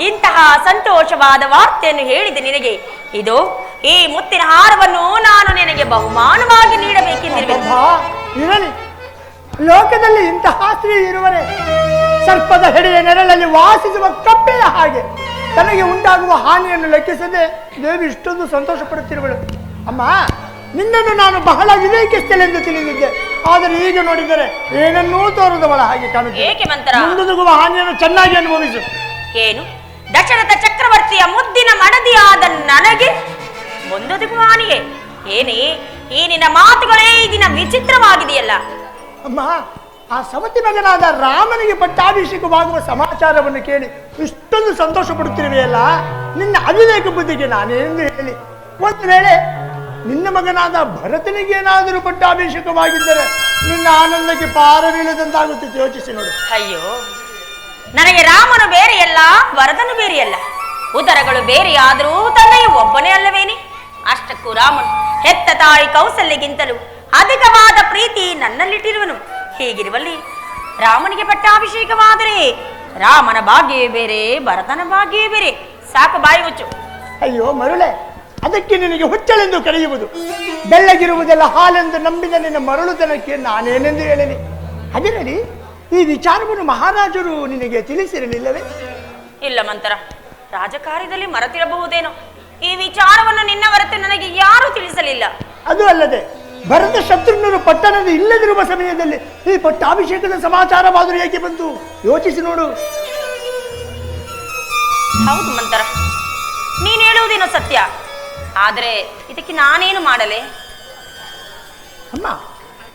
ಇಂತಹ ಸಂತೋಷವಾದ ವಾರ್ತೆಯನ್ನು ಹೇಳಿದೆ ನಿನಗೆ. ಇದು ಈ ಮುತ್ತಿನ ಹಾರವನ್ನು ನಾನು ನಿನಗೆ ಬಹುಮಾನವಾಗಿ ನೀಡಬೇಕೆಂದಿರುವೆ.
ಇರಲಿ, ಲೋಕದಲ್ಲಿ ಇಂತಹ ಸ್ತ್ರೀ ಇರುವರೆ. ಸರ್ಪದ ಹೆಡೆಯ ನೆರಳಲ್ಲಿ ವಾಸಿಸುವ ಕಪ್ಪೆಯ ಹಾಗೆ ತನಗೆ ಉಂಟಾಗುವ ಹಾನಿಯನ್ನು ಲೆಕ್ಕಿಸದೆ ದೇವಿ ಇಷ್ಟೊಂದು ಸಂತೋಷ ಪಡುತ್ತಿರುವಳು. ಅಮ್ಮ, ನಿನ್ನನ್ನು ನಾನು ಬಹಳ ವಿವೇಕಿಸ್ತೇನೆಂದು ತಿಳಿದಿದ್ದೆ, ಆದರೆ ಈಗ ನೋಡಿದರೆ ಏನನ್ನೂ ತೋರದವಳ ಹಾಗೆ ಕಾಣುತ್ತೆ.
ಏಕೆ ಮಂತ್ರ?
ಮುಂದೊದಗುವ ಹಾನಿಯನ್ನು ಚೆನ್ನಾಗಿ ಅನುಭವಿಸು.
ಏನು, ದಶರಥ ಚಕ್ರವರ್ತಿಯ ಮುದ್ದಿನ ಮಡದಿಯಾದ ನನಗೆ ಮುಂದೊದಗುವ ಹಾನಿಗೆ? ಏನೇ ಈ ನಿನ್ನ ಮಾತುಗಳೇ ಈ ದಿನ ವಿಚಿತ್ರವಾಗಿದೆಯಲ್ಲ.
ಅಮ್ಮ, ಆ ಸವತಿ ಮಗನಾದ ರಾಮನಿಗೆ ಪಟ್ಟಾಭಿಷೇಕವಾಗುವ ಸಮಾಚಾರವನ್ನು ಕೇಳಿ ಇಷ್ಟೊಂದು ಸಂತೋಷ ಪಡುತ್ತಿರುವೆಯಲ್ಲ, ನಿನ್ನ ಅವಿವೇಕ ಬುದ್ಧಿಗೆ ನಾನೇನೆಂದು ಹೇಳಿ? ಒಂದು ವೇಳೆ ನಿನ್ನ ಮಗನಾದ ಭರತನಿಗೆ ಏನಾದರೂ ಪಟ್ಟಾಭಿಷೇಕವಾಗಿದ್ದರೆ ನಿನ್ನ ಆನಂದಕ್ಕೆ ಪಾರವೀಳದಂತಾಗುತ್ತಿತ್ತು. ಯೋಚಿಸಿ ನೋಡು.
ಅಯ್ಯೋ, ನನಗೆ ರಾಮನು ಬೇರೆಯಲ್ಲ, ಭರತನು ಬೇರೆಯಲ್ಲ. ಉದರಗಳು ಬೇರೆಯಾದರೂ ತಂದೆಯು ಒಬ್ಬನೇ ಅಲ್ಲವೇನೆ? ಅಷ್ಟಕ್ಕೂ ರಾಮನು ಹೆತ್ತ ತಾಯಿ ಕೌಸಲ್ಯಗಿಂತಲೂ ಅಧಿಕವಾದ ಪ್ರೀತಿ ನನ್ನಲ್ಲಿಟ್ಟಿರುವನು. ಹೀಗಿರುವಲ್ಲಿ ರಾಮನಿಗೆ ಪಟ್ಟಾಭಿಷೇಕವಾದರೆ ರಾಮನ ಭಾಗ್ಯವೇ ಬೇರೆ, ಭರತನ ಭಾಗ್ಯವೇ ಬೇರೆ. ಸಾಕು, ಬಾಯಿ ಮುಚ್ಚು.
ಅಯ್ಯೋ ಮರುಳೆ, ಅದಕ್ಕೆ ನಿನಗೆ ಹುಚ್ಚಳೆಂದು ಕರೆಯುವುದು. ಬೆಳ್ಳಗಿರುವುದೆಲ್ಲ ಹಾಲೆಂದು ನಂಬಿದ ನಿನ್ನ ಮರಳುತನಕ್ಕೆ ನಾನೇನೆಂದು ಹೇಳಲಿ? ಅದಿರಲಿ, ಈ ವಿಚಾರವನ್ನು ಮಹಾರಾಜರು ನಿನಗೆ ತಿಳಿಸಿರಲಿಲ್ಲವೇ?
ಇಲ್ಲ ಮಂತರ, ರಾಜಕಾರ್ಯದಲ್ಲಿ ಮರೆತಿರಬಹುದೇನೋ. ಈ ವಿಚಾರವನ್ನು ನಿನ್ನ ಹೊರತು ನನಗೆ ಯಾರೂ ತಿಳಿಸಲಿಲ್ಲ.
ಅದು ಅಲ್ಲದೆ ಭರತ ಶತ್ರುಘ್ನರು ಪಟ್ಟಣದ ಇಲ್ಲದಿರುವ ಸಮಯದಲ್ಲಿ ಈ ಪಟ್ಟಾಭಿಷೇಕದ ಸಮಾಚಾರವಾದರೂ ಏಕೆ ಬಂತು? ಯೋಚಿಸಿ ನೋಡು.
ಹೌದು ಮಂತರ, ನೀನು ಹೇಳುವುದೇನೋ ಸತ್ಯ. ಆದರೆ ಇದಕ್ಕೆ ನಾನೇನು ಮಾಡಲೆ?
ಅಮ್ಮ,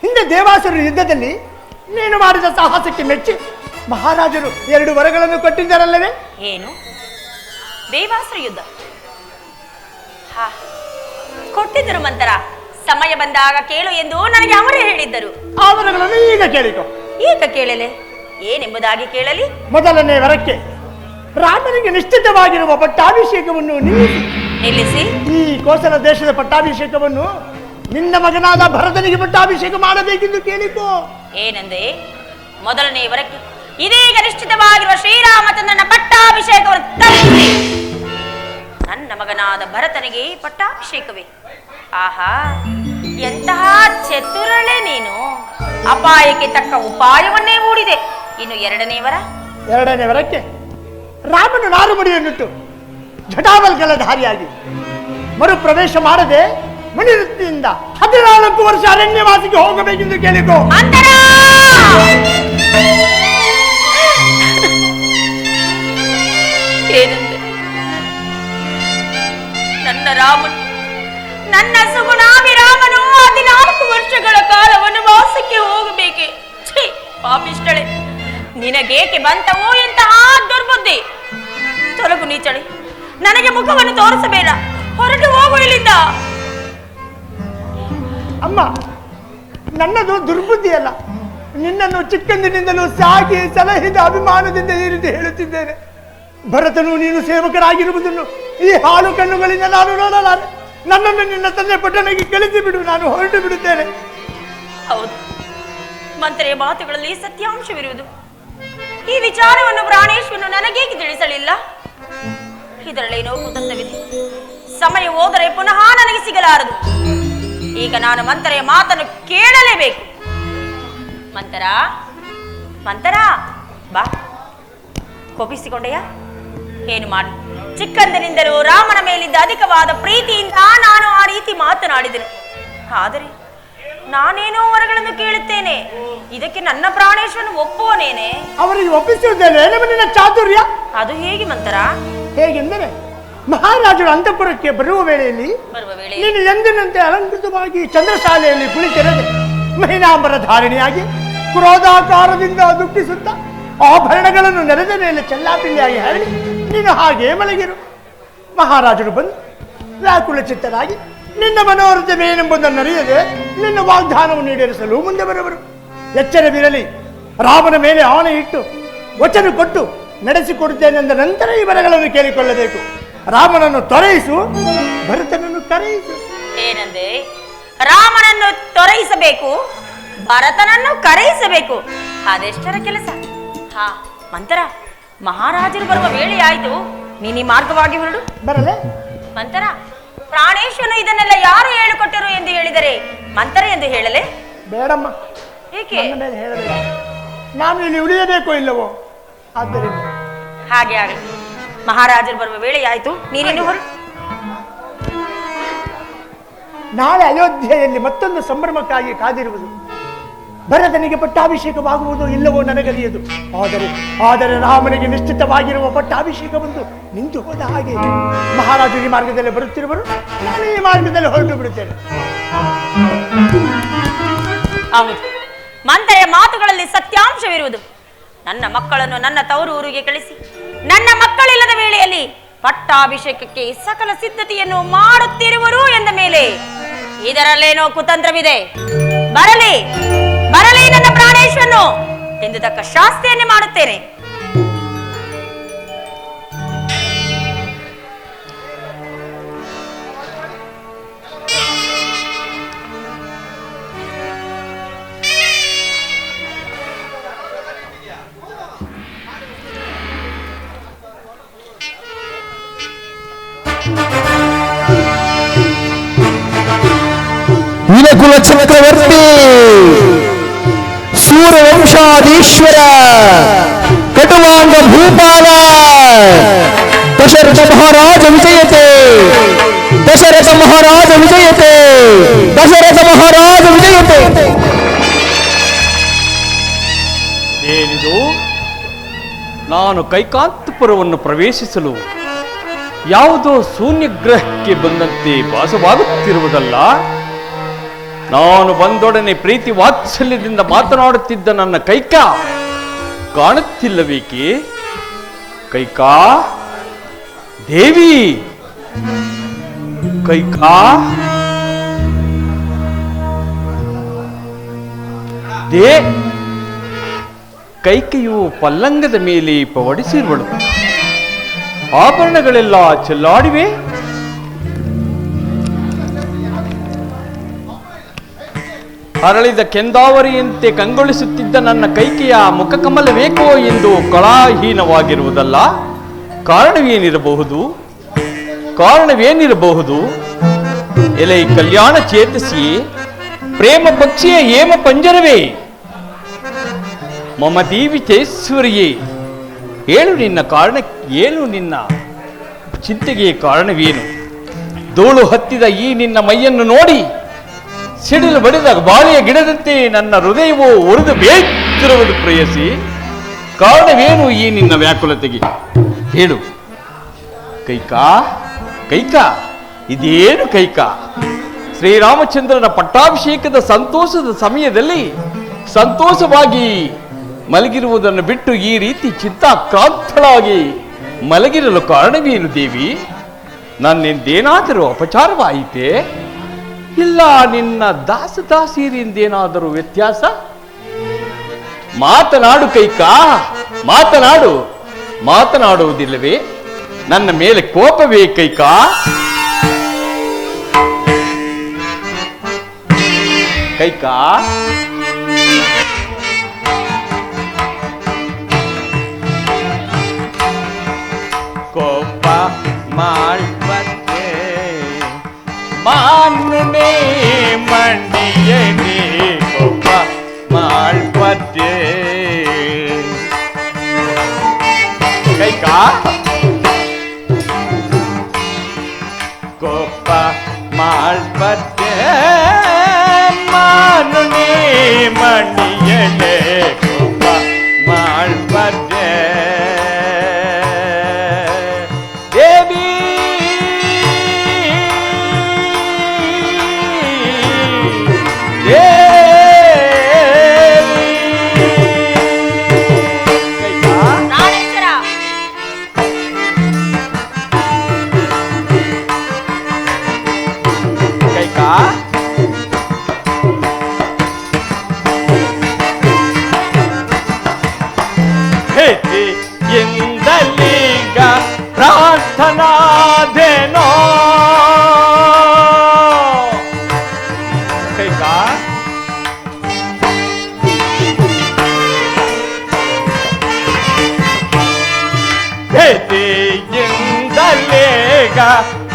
ಹಿಂದೆ ದೇವಾಸುರ ಯುದ್ಧದಲ್ಲಿ ನೀನು ಮಾಡಿದ ಸಾಹಸಕ್ಕೆ ಮೆಚ್ಚಿ ಮಹಾರಾಜರು 2 ವರಗಳನ್ನು ಕೊಟ್ಟಿದ್ದಾರಲ್ಲವೇ?
ಏನು, ದೇವಾಸುರ ಯುದ್ಧ? ಹಾ, ಕೊಟ್ಟಿದ್ದರು ಮಂತರ. ಸಮಯ ಬಂದಾಗ ಕೇಳು ಎಂದು ನನಗೆ ಅವರೇ ಹೇಳಿದ್ದರು.
ಆ ವರಗಳನ್ನು ಈಗ ಕೇಳಿಕೊ.
ಈಗ ಕೇಳಲೆ? ಏನೆಂಬುದಾಗಿ ಕೇಳಲಿ?
ಮೊದಲನೇ ವರಕ್ಕೆ ರಾಮನಿಗೆ ನಿಶ್ಚಿತವಾಗಿರುವ ಪಟ್ಟಾಭಿಷೇಕವನ್ನು
ನಿಲ್ಲಿಸಿ
ಈ ಕೋಸಲ ದೇಶದ ಪಟ್ಟಾಭಿಷೇಕವನ್ನು ನಿನ್ನ ಮಗನಾದ ಭರತನಿಗೆ ಪಟ್ಟಾಭಿಷೇಕ ಮಾಡಬೇಕೆಂದು ಕೇಳಿಕೋ.
ಏನೆಂದೆ? ಮೊದಲನೇ ವರಕ್ಕೆ ಇದೀಗ ನಿಶ್ಚಿತವಾಗಿರುವ ಶ್ರೀರಾಮಚಂದ್ರನ ಪಟ್ಟಾಭಿಷೇಕವನ್ನು ತಪ್ಪಿಸಿ ನನ್ನ ಮಗನಾದ ಭರತನಿಗೆ ಪಟ್ಟಾಭಿಷೇಕವೇ? ಆಹಾ, ಎಂತಹ ಚತುರಳೆ ನೀನು! ಅಪಾಯಕ್ಕೆ ತಕ್ಕ ಉಪಾಯವನ್ನೇ ಹೂಡಿದೆ. ಇನ್ನು ಎರಡನೇ
ವರಕ್ಕೆ ರಾಮನು ನಾರುಮಡಿಯನ್ನಿಟ್ಟು ಜಟಾವಲ್ಕಲಧಾರಿಯಾಗಿ ಮರುಪ್ರವೇಶ ಮಾಡದೆ ಮುನಿವೃತ್ತಿಯಿಂದ 14 ವರ್ಷ ಅರಣ್ಯವಾಸಿಗೆ ಹೋಗಬೇಕೆಂದು ಕೇಳಿಕೋ.
ಏನಂದೆ? ನನ್ನ ರಾಮನು, ನನ್ನ ಸುಗುಣಾಭಿರಾಮನು 14 ವರ್ಷಗಳ ಕಾಲ ವನವಾಸಕ್ಕೆ ಹೋಗಬೇಕೆ? ಛೀ, ಪಾಪಿಷ್ಟಳೆ! ನಿನಗೇಕೆ ಬಂತವೋ ಎಂತಹ ದುರ್ಬುದ್ಧಿ? ತೊಲಗು ನೀಚಳೆ, ನನಗೆ ಮುಖವನ್ನು ತೋರಿಸಬೇಡ, ಹೊರಟು ಹೋಗು ಇಲ್ಲಿಂದ.
ಅಮ್ಮ, ನನ್ನದು ದುರ್ಬುದ್ಧಿ ಅಲ್ಲ. ನಿನ್ನನ್ನು ಚಿಕ್ಕಂದಿನಿಂದಲೂ ಸಾಕಿ ಸಲಹಿದ ಅಭಿಮಾನದಿಂದ ಈ ರೀತಿ ಹೇಳುತ್ತಿದ್ದೇನೆ. ಭರತನು ನೀನು ಸೇವಕರಾಗಿರುವುದನ್ನು ಈ ಹಾಲು ಕಣ್ಣುಗಳಿಂದ ನಾನು ನೋಡಲಾರೆ. ನನ್ನನ್ನು ನಿನ್ನ ತಂದೆ ಪಟ್ಟಣಕ್ಕೆ ಕಳಿಸಿ ಬಿಡು, ನಾನು ಹೊರಟು ಬಿಡುತ್ತೇನೆ.
ಹೌದು, ಮಂತ್ರಿಯ ಮಾತುಗಳಲ್ಲಿ ಸತ್ಯಾಂಶವಿರುವುದು. ಈ ವಿಚಾರವನ್ನು ಪ್ರಾಣೇಶ್ವರನು ನನಗೇಕೆ ತಿಳಿಸಲಿಲ್ಲ? ಇದರಲ್ಲೇನೋ ಕುತಂತ್ರವಿದೆ. ಸಮಯ ಹೋದರೆ ಪುನಃ ನನಗೆ ಸಿಗಲಾರದು. ಈಗ ನಾನು ಮಂತ್ರೆಯ ಮಾತನ್ನು ಕೇಳಲೇಬೇಕು. ಮಂತರ, ಮಂತರ, ಬಾ. ಕೋಪಿಸಿಕೊಂಡೆಯಾ? ಏನು ಮಾಡಿ? ಚಿಕ್ಕಂದಿನಿಂದಲೂ ರಾಮನ ಮೇಲಿದ್ದ ಅಧಿಕವಾದ ಪ್ರೀತಿಯಿಂದ ನಾನು ಆ ರೀತಿ ಮಾತನಾಡಿದೆನು. ಆದರೆ ನಾನೇನೋ ವರಗಳನ್ನು ಕೇಳುತ್ತೇನೆ, ಇದಕ್ಕೆ ನನ್ನ ಪ್ರಾಣೇಶ್ವರನು ಒಪ್ಪುವನೇನೆ?
ಅವರಿಗೆ ಒಪ್ಪಿಸುವುದೇನೆ ನಿನ್ನ ಚಾತುರ್ಯ.
ಅದು ಹೇಗೆ ಮಂತರ?
ಹೇಗೆಂದರೆ, ಮಹಾರಾಜರು ಅಂತಃಪುರಕ್ಕೆ ಬರುವ ವೇಳೆಯಲ್ಲಿ ನೀನು ಎಂದಿನಂತೆ ಅಲಂಕೃತವಾಗಿ ಚಂದ್ರಶಾಲೆಯಲ್ಲಿ ಕುಳಿತಿರದೆ ಮಹಿನಾಂಬರ ಧಾರಣೆಯಾಗಿ ಕ್ರೋಧಾಕಾರದಿಂದ ದುಃಖಿಸುತ್ತಾ ಆಭರಣಗಳನ್ನು ನೆಲದ ಮೇಲೆ ಚೆಲ್ಲಾಪಿಲ್ಲಿಯಾಗಿ ಹರಡಿ ನೀನು ಹಾಗೆ ಮಲಗಿರು. ಮಹಾರಾಜರು ಬಂದು ವ್ಯಾಕುಲ ಚಿತ್ತರಾಗಿ ನಿನ್ನ ಮನೋರಥವೇನೆಂಬುದನ್ನು ಅರಿಯದೆ ನಿನ್ನ ವಾಗ್ದಾನವನ್ನು ಈಡೇರಿಸಲು ಮುಂದೆ ಬರುವರು. ಎಚ್ಚರವಿರಲಿ, ರಾಮನ ಮೇಲೆ ಆಣೆ ಇಟ್ಟು ವಚನ ಕೊಟ್ಟು ನಡೆಸಿಕೊಡುತ್ತೇನೆಂದ ನಂತರ ಈ ವರಗಳನ್ನು ಕೇಳಿಕೊಳ್ಳಬೇಕು. ರಾಮನನ್ನು ತೊರೆಯಿಸು, ಭರತನನ್ನು ಕರೆಯಿಸು.
ಏನಂದೆ? ರಾಮನನ್ನು ತೊರೆಯಿಸಬೇಕು, ಭರತನನ್ನು ಕರೆಯಿಸಬೇಕು. ಅದೆಷ್ಟರ ಕೆಲಸ? ಹಾ ಮಂತರ, ಮಹಾರಾಜರು ಬರುವ ವೇಳೆ ಆಯ್ತು, ನೀನು ಈ ಮಾರ್ಗವಾಗಿ ಹೊರಡು.
ಬರಲೇ?
ಮಂತರ, ಪ್ರಾಣೇಶ್ವರನು ಇದನ್ನೆಲ್ಲ ಯಾರು ಹೇಳಿಕೊಟ್ಟರು ಎಂದು ಹೇಳಿದರೆ ಮಂತರ ಎಂದು ಹೇಳಲೆ?
ಬೇಡಮ್ಮ,
ಏಕೆ?
ನನ್ನ ಮೇಲೆ ಹೇಳಬೇಡ. ನಾನು ಇಲ್ಲಿ ಉಳಿಯಬೇಕೋ ಇಲ್ಲವೋ? ಆದ್ದರಿಂದ
ಹಾಗೆ ಆಗಲಿ. ಮಹಾರಾಜರು ಬರುವ ವೇಳೆ ಆಯ್ತು, ನೀನೇನು ಹೊರಡು.
ನಾಳೆ ಅಯೋಧ್ಯೆಯಲ್ಲಿ ಮತ್ತೊಂದು ಸಂಭ್ರಮಕ್ಕಾಗಿ ಕಾದಿರುವುದು. ಭರತನಿಗೆ ಪಟ್ಟಾಭಿಷೇಕವಾಗುವುದು ಇಲ್ಲವೋ ನನಗರಿಯದು. ಆದರೆ ರಾಮನಿಗೆ ನಿಶ್ಚಿತವಾಗಿರುವ ಪಟ್ಟಾಭಿಷೇಕವೊಂದು ನಿಂತು ಹೋದ ಹಾಗೆ ಮಹಾರಾಜರು ಈ ಮಾರ್ಗದಲ್ಲಿ ಬರುತ್ತಿರುವರು, ನಾನು ಈ ಮಾರ್ಗದಲ್ಲಿ ಹೊರಟು ಬಿಡುತ್ತೇನೆ.
ಹೌದು, ಮಂತ್ರೆಯ ಮಾತುಗಳಲ್ಲಿ ಸತ್ಯಾಂಶವಿರುವುದು. ನನ್ನ ಮಕ್ಕಳನ್ನು ನನ್ನ ತವರು ಊರಿಗೆ ಕಳಿಸಿ ನನ್ನ ಮಕ್ಕಳಿಲ್ಲದ ವೇಳೆಯಲ್ಲಿ ಪಟ್ಟಾಭಿಷೇಕಕ್ಕೆ ಸಕಲ ಸಿದ್ಧತೆಯನ್ನು ಮಾಡುತ್ತಿರುವರು ಎಂದ ಮೇಲೆ ಇದರಲ್ಲೇನೋ ಕುತಂತ್ರವಿದೆ. ಬರಲಿ ಬರಲಿ ನನ್ನ ಪ್ರಾಣೇಶ್ವರನು ಎಂದು ತಕ್ಕ ಶಾಸ್ತಿಯನ್ನೇ ಮಾಡುತ್ತೇನೆ.
ವಿನಕುಲ ಚಕ್ರವರ್ತಿ ಸೂರ್ಯವಂಶಾಧೀಶ್ವರ ಕಟುವಾಂಗ ಭೂಪಾಲ ದಶರಥ ಮಹಾರಾಜ ವಿಜಯತೆ, ದಶರಥ ಮಹಾರಾಜ ವಿಜಯತೆ, ದಶರಥ ಮಹಾರಾಜ ವಿಜಯತೆ.
ಏನಿದು? ನಾನು ಕೈಕಾಂತಪುರವನ್ನು ಪ್ರವೇಶಿಸಲು ಯಾವುದೋ ಶೂನ್ಯ ಗ್ರಹಕ್ಕೆ ಬಂದಂತೆ ಭಾಸವಾಗುತ್ತಿರುವುದಲ್ಲ. ನಾನು ಬಂದೊಡನೆ ಪ್ರೀತಿ ವಾತ್ಸಲ್ಯದಿಂದ ಮಾತನಾಡುತ್ತಿದ್ದ ನನ್ನ ಕೈಕಾ ಕಾಣುತ್ತಿಲ್ಲಬೇಕೆ? ಕೈಕಾ ದೇವಿ, ಕೈಕಾ ಕೈಕೆಯು ಪಲ್ಲಂಗದ ಮೇಲೆ ಪವಡಿಸಿರುವಳು. ಆಭರಣಗಳೆಲ್ಲ ಚೆಲ್ಲಾಡಿವೆ. ಅರಳಿದ ಕೆಂದಾವರಿಯಂತೆ ಕಂಗೊಳಿಸುತ್ತಿದ್ದ ನನ್ನ ಕೈಕೆಯ ಮುಖಕಮಲವೇಕೋ ಎಂದು ಕಳಾಹೀನವಾಗಿರುವುದಲ್ಲ. ಕಾರಣವೇನಿರಬಹುದು? ಕಾರಣವೇನಿರಬಹುದು? ಎಲೆ ಕಲ್ಯಾಣ ಚೇತಸಿಯೇ, ಪ್ರೇಮ ಪಕ್ಷಿಯ ಏಮ ಪಂಜರವೇ, ಮಮ ದೀವಿತೇಶ್ವರಿಯೇ, ಹೇಳು ನಿನ್ನ ಕಾರಣ, ಏನು ನಿನ್ನ ಚಿಂತೆಗೆ ಕಾರಣವೇನು? ಧೂಳು ಹತ್ತಿದ ಈ ನಿನ್ನ ಮೈಯನ್ನು ನೋಡಿ ಸಿಡಿಲು ಬಡಿದ ಬಾಳೆಯ ಗಿಡದಂತೆ ನನ್ನ ಹೃದಯವು ಉರಿದು ಬೇಯ್ತಿರುವುದು ಪ್ರೇಯಸಿ. ಕಾರಣವೇನು ಈ ನಿನ್ನ ವ್ಯಾಕುಲತೆಗೆ? ಹೇಳು ಕೈಕಾ. ಕೈಕಾ, ಇದೇನು ಕೈಕಾ? ಶ್ರೀರಾಮಚಂದ್ರನ ಪಟ್ಟಾಭಿಷೇಕದ ಸಂತೋಷದ ಸಮಯದಲ್ಲಿ ಸಂತೋಷವಾಗಿ ಮಲಗಿರುವುದನ್ನು ಬಿಟ್ಟು ಈ ರೀತಿ ಚಿಂತಾಕ್ರಾಂತಳಾಗಿ ಮಲಗಿರಲು ಕಾರಣವೇನು ದೇವಿ? ನನ್ನಿಂದೇನಾದರೂ ಅಪಚಾರವಾಯಿತೆ? ಇಲ್ಲ ನಿನ್ನ ದಾಸದಾಸಿಯರಿಂದೇನಾದರೂ ವ್ಯತ್ಯಾಸ? ಮಾತನಾಡು ಕೈಕಾ, ಮಾತನಾಡು. ಮಾತನಾಡುವುದಿಲ್ಲವೇ? ನನ್ನ ಮೇಲೆ ಕೋಪವೇ ಕೈಕಾ? ಕೈಕಾ, ಕೋಪ ಮಾಡ್ಬತ್ತೆ ಮಾನ್ನೇ ಮಂಡಿಯೇ, ಕೋಪ ಮಾಡ್ಬತ್ತೆ ಕೈಕಾ, ಕೋಪ ಮಾಡ್ಬತ್ತೆ ಮಾನ್ನೇ ಮಂಡಿಯೇ, ಕೋಪ ಮಾಡ್ಬತ್ತೆ ದೇವಿ.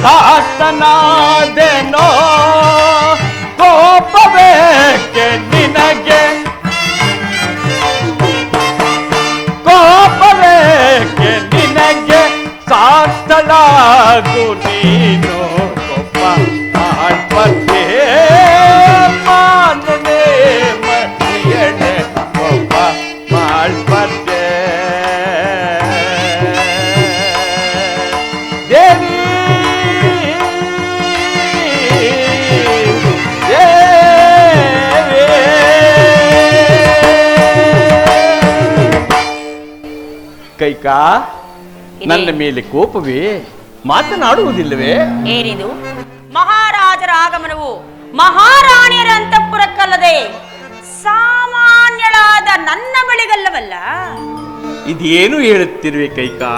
ದಾಸನಾದೆನೋ ಕೋಪವೇಕೆ ನಿನಗೆ ಕೋಪವೇಕೆ ನಿನಗೆ ಸಾರ್ಥಳಾಗು ನೀನು ಕೋಪ ಮಾಡ್ಬರ್ತೆ ಮಾನನೆ ಮರಿಯಣೆ ಕೋಪ ಮಾಡ್ಬರ್ತೆ ದೇವಿ ಕೈಕಾ ನನ್ನ ಮೇಲೆ ಕೋಪವೇ ಮಾತನಾಡುವುದಿಲ್ಲವೇ?
ಏನಿದು ಮಹಾರಾಜರ ಆಗಮನವು ಮಹಾರಾಣಿಯರ ಅಂತಃಪುರಕ್ಕಲ್ಲದೆ ಸಾಮಾನ್ಯಳಾದ ನನ್ನ ಬಳಿಗಲ್ಲವಲ್ಲ.
ಇದೇನು ಹೇಳುತ್ತಿರುವೆ ಕೈಕಾ?